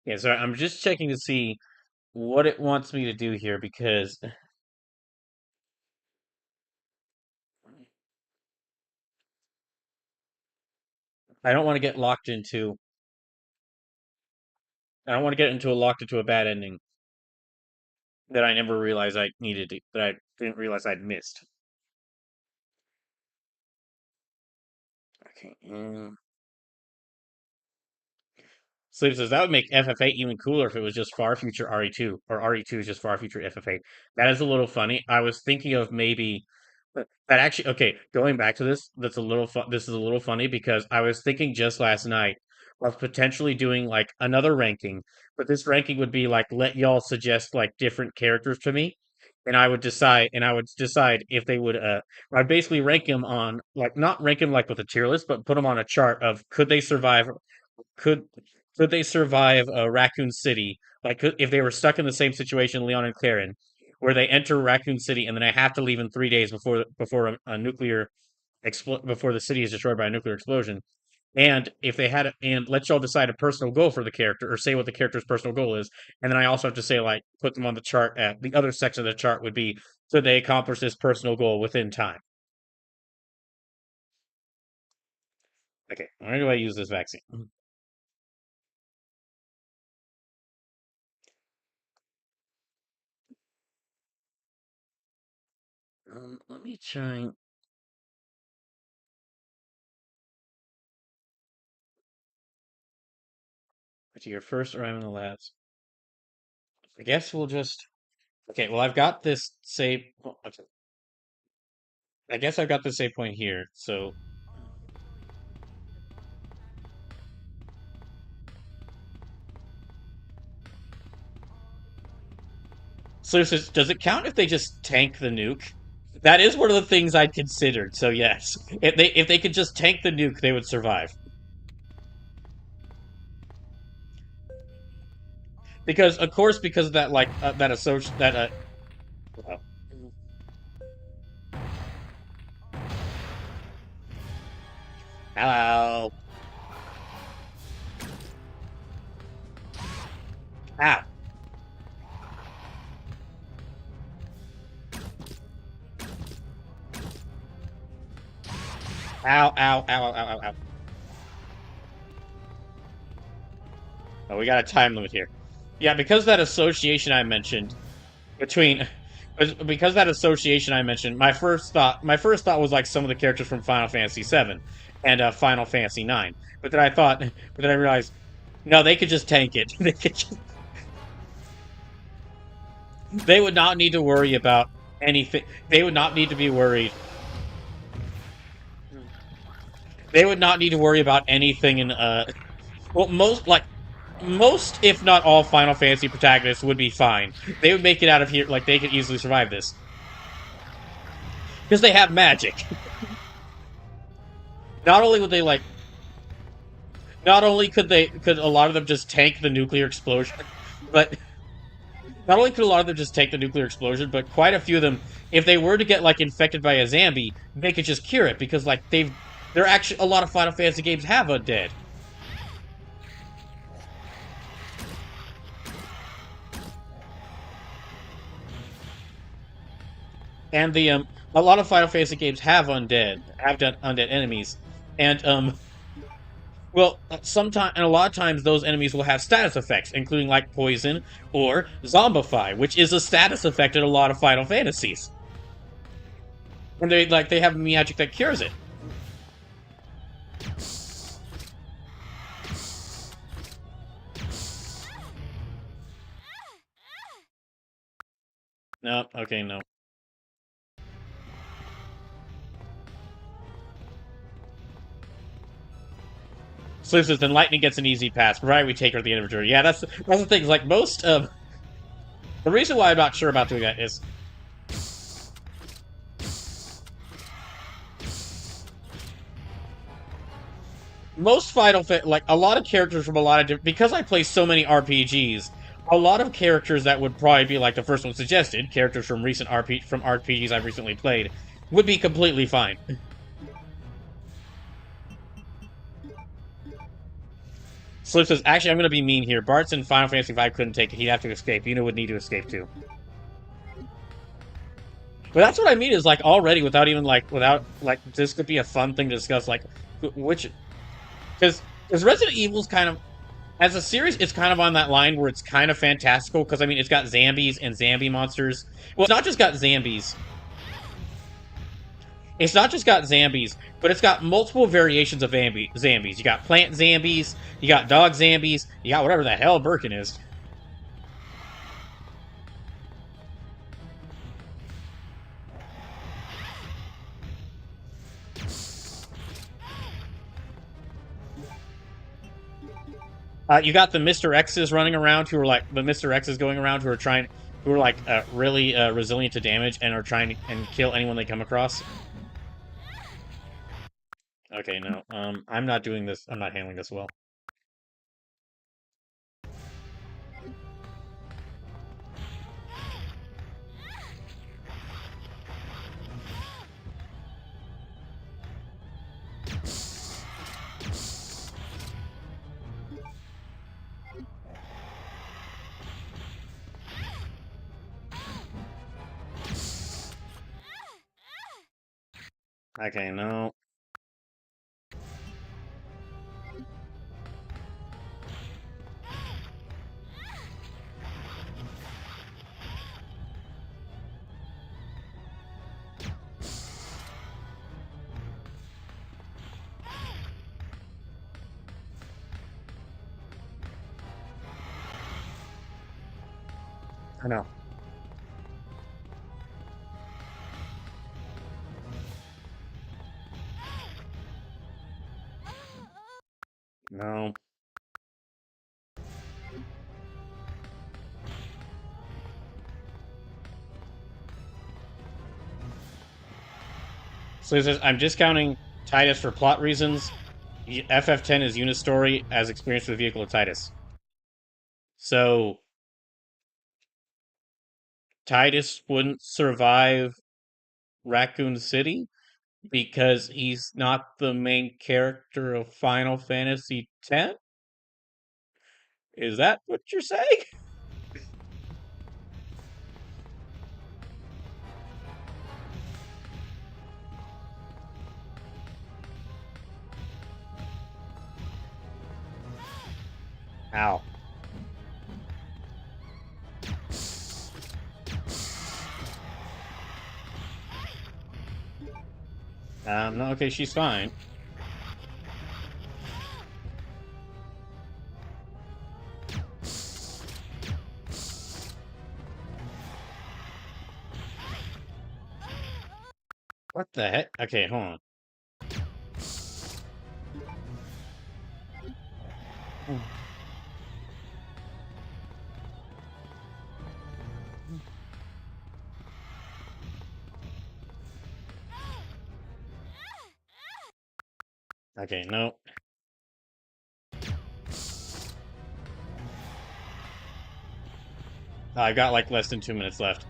S1: Yeah, so I'm just checking to see what it wants me to do here because I don't want to get locked into. I don't want to get locked into a bad ending that I never realized I needed to, that I didn't realize I'd missed. Okay. Sleep says that would make FF8 even cooler if it was just Far Future RE2, or RE2 is just Far Future FF8. That is a little funny. I was thinking of maybe that actually. Okay, going back to this, that's a little fun. This is a little funny because I was thinking just last night of potentially doing like another ranking, but this ranking would be like let y'all suggest like different characters to me, and I would decide if they would. I'd basically rank them on like not rank them like with a tier list, but put them on a chart of could could they survive Raccoon City? Like, if they were stuck in the same situation, Leon and Claren, where they enter Raccoon City and then I have to leave in 3 days before a nuclear before the city is destroyed by a nuclear explosion. And if they had and let y'all decide a personal goal for the character or say what the character's personal goal is, and then I also have to say like put them on the chart at the other section of the chart would be so they accomplish this personal goal within time. Okay, where do I use this vaccine? Let me try. To your first arrival in the labs. I guess we'll just. Okay, well, I've got this save. Well, okay. I guess I've got the save point here. So, does it count if they just tank the nuke? That is one of the things I'd considered. So yes, if they could just tank the nuke, they would survive. because of course because of that like that associate that well, hello. Ow. Ow, ow, ow, ow, ow, ow. Oh, we got a time limit here. Yeah, because that association I mentioned between because that association I mentioned, my first thought was like some of the characters from Final Fantasy VII and Final Fantasy IX. But then I realized, no, they could just tank it. They would not need to worry about anything. They would not need to be worried. They would not need to worry about anything in well, most, if not all, Final Fantasy protagonists would be fine. They would make it out of here, like, they could easily survive this. Because they have magic. Not only would they, like... Not only could a lot of them just tank the nuclear explosion, but... Not only could a lot of them just take the nuclear explosion, but quite a few of them, if they were to get, like, infected by a zombie, they could just cure it, because, like, they're actually... A lot of Final Fantasy games have undead. And a lot of Final Fantasy games have done undead enemies, and well, sometimes and a lot of times those enemies will have status effects, including like poison or zombify, which is a status effect in a lot of Final Fantasies, and they have magic that cures it. No, okay, no. Sleuth says, then Lightning gets an easy pass, provided we take her at the end of her journey. Yeah, that's the thing. Like most of the reason why I'm not sure about doing that is most like a lot of characters from a lot of different, because I play so many RPGs, a lot of characters that would probably be like the first one suggested, characters from RPGs I've recently played, would be completely fine. Slip says, actually, I'm going to be mean here. Bart's in Final Fantasy V couldn't take it. He'd have to escape. Yuna would need to escape, too. But that's what I mean is, like, already, this could be a fun thing to discuss, like, which... Because Resident Evil's kind of... As a series, it's kind of on that line where it's kind of fantastical, because, I mean, it's got zombies and zombie monsters. Well, it's not just got zombies. It's not just got zombies, but it's got multiple variations of zombies. You got plant zombies, you got dog zombies, you got whatever the hell Birkin is. You got the Mr. X's running around who are like the Mr. X's going around who are like really resilient to damage and are trying to kill anyone they come across. Okay, no. I'm not doing this. I'm not handling this well. Okay, no. I know. No. So he says, I'm discounting Titus for plot reasons. FF10 is Yuna's story as experienced with the vehicle of Titus. So, Titus wouldn't survive Raccoon City because he's not the main character of Final Fantasy X? Is that what you're saying? Ow. No, okay, she's fine. What the heck? Okay, hold on. Okay, no. I've got like less than 2 minutes left.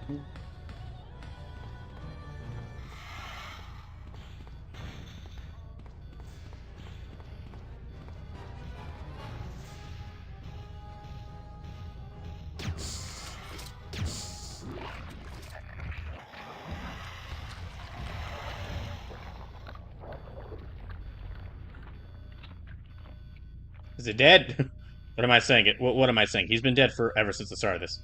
S1: Is it dead? What am I saying? What am I saying? He's been dead for ever since the start of this.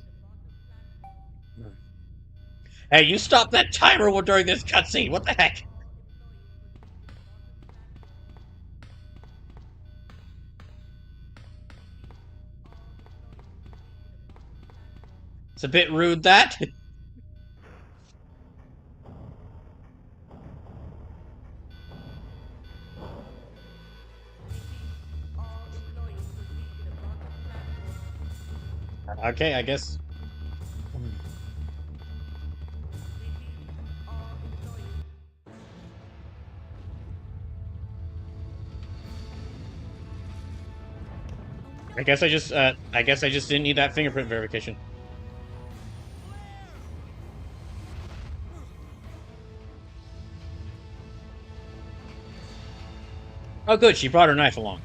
S1: Hey, you stop that timer during this cutscene! What the heck? It's a bit rude, that. Okay, I guess. I guess I just didn't need that fingerprint verification. Oh, good, she brought her knife along.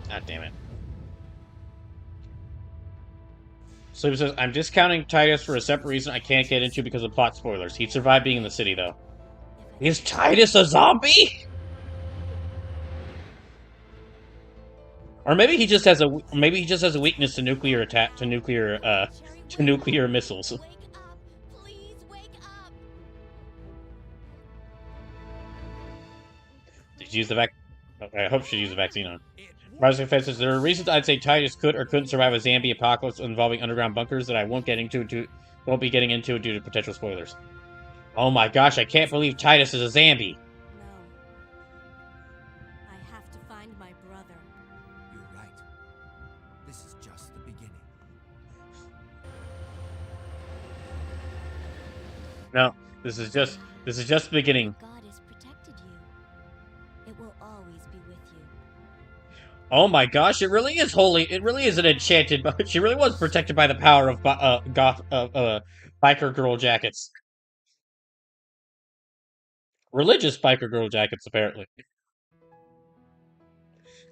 S1: God damn it. Sleeper says, I'm discounting Titus for a separate reason I can't get into because of plot spoilers. He'd survive being in the city, though. Is Titus a zombie? Or maybe he just has a weakness to nuclear attack to nuclear missiles.
S3: Wake up! Please wake up!
S1: Did you use the vac? I hope she used the vaccine on. Rising Fences, there are reasons I'd say Titus could or couldn't survive a zombie apocalypse involving underground bunkers that I won't be getting into due to potential spoilers. Oh my gosh, I can't believe Titus is a zombie.
S3: No. I have to find my brother.
S5: You're right. This is just the beginning.
S1: No, this is just the beginning.
S3: God has protected you. It will always be with you.
S1: Oh my gosh, it really is holy. It really is an enchanted. She really was protected by the power of biker girl jackets. Religious biker girl jackets, apparently.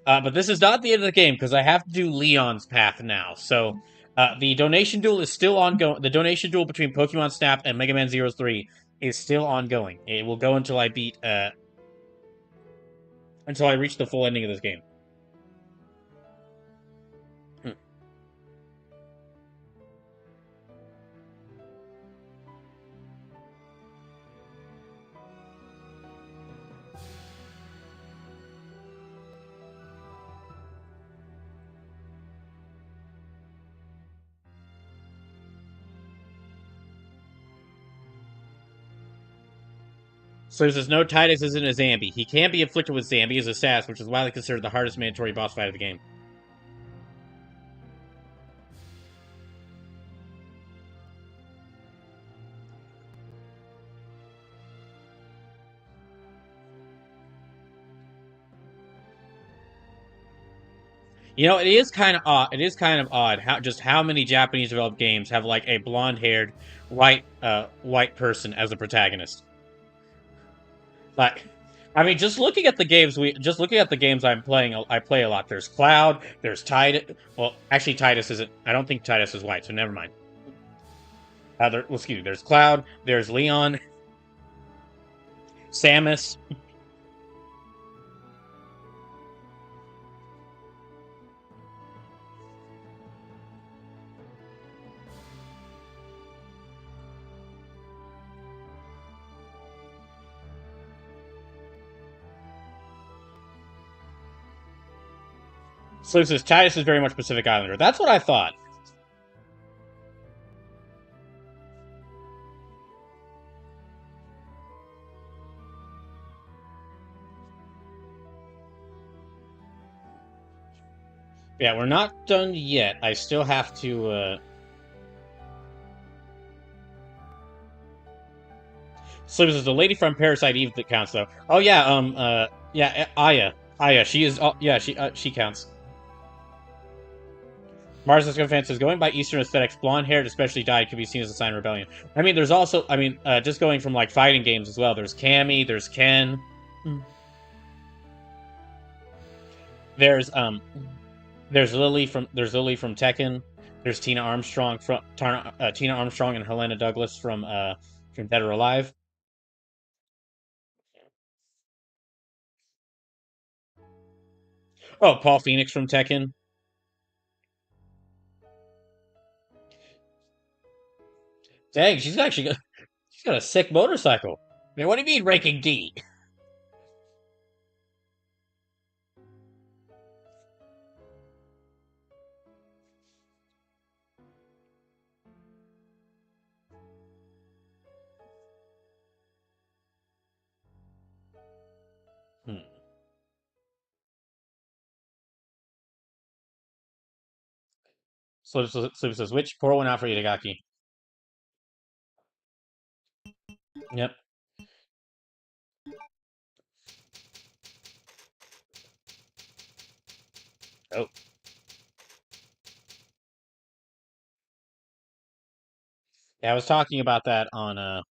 S1: But this is not the end of the game because I have to do Leon's path now. So the donation duel is still ongoing. The donation duel between Pokemon Snap and Mega Man 03 is still ongoing. It will go until I beat until I reach the full ending of this game. So he says, no, Titus isn't a Zambi. He can be afflicted with Zambi as a status, which is widely considered the hardest mandatory boss fight of the game. You know, it is kind of odd. It is kind of odd how many Japanese developed games have like a blonde-haired white person as a protagonist. Like, I mean, just looking at the games I'm playing, I play a lot. There's Cloud, there's Titus. Well, actually, Titus isn't. I don't think Titus is white, so never mind. Well, excuse me. There's Cloud, there's Leon, Samus. So it says Titus is very much Pacific Islander. That's what I thought. Yeah, we're not done yet. I still have to. So this is the lady from Parasite Eve that counts, though. Oh yeah, yeah, Aya. She is. Oh, yeah, she counts. Mars Fan says going by Eastern aesthetics, blonde haired, especially dyed, could be seen as a sign of rebellion. I mean, there's also, I mean, just going from like fighting games as well. There's Cammy, there's Ken, there's there's Lily from Tekken. There's Tina Armstrong and Helena Douglas from Dead or Alive. Oh, Paul Phoenix from Tekken. Dang, she's got a sick motorcycle. Man, what do you mean ranking D? Hmm. Slip says, which? Pour one out for Itagaki. Yep. Oh. Yeah, I was talking about that on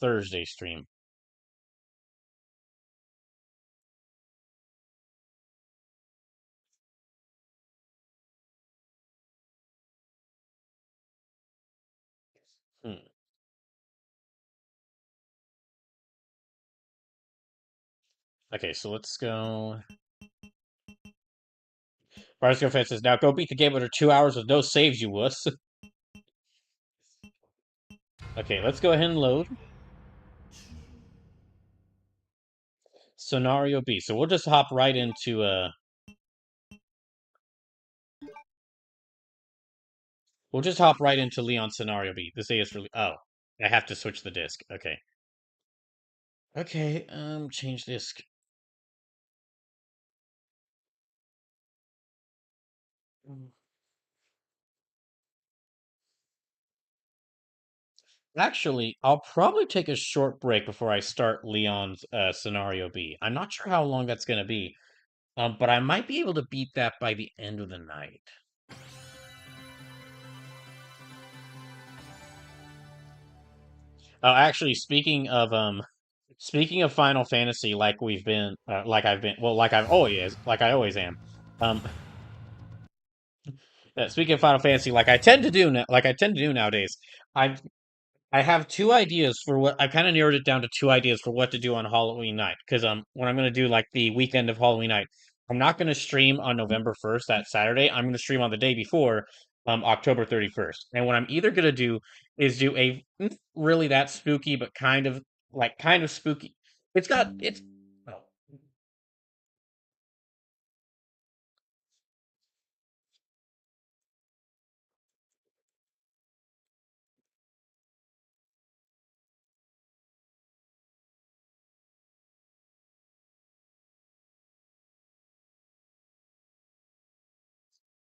S1: Thursday stream. Hmm. Okay, so let's go. Barsco Fan says, now go beat the game under 2 hours with no saves, you wuss. Okay, let's go ahead and load. Scenario B. So we'll just hop right into Leon scenario B. This A is for oh. I have to switch the disc. Okay. Okay, change disc. Actually, I'll probably take a short break before I start Leon's scenario B. I'm not sure how long that's gonna be. But I might be able to beat that by the end of the night. Actually, speaking of Final Fantasy, like I always am. Um, speaking of Final Fantasy, like I tend to do nowadays. I I have two ideas for what I kind of narrowed it down to two ideas for what to do on Halloween night. Because what I'm gonna do like the weekend of Halloween night, I'm not gonna stream on November 1st, that Saturday. I'm gonna stream on the day before, October 31st. And what I'm either gonna do is do a really that spooky, but kind of spooky. It's oh,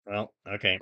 S1: well, okay.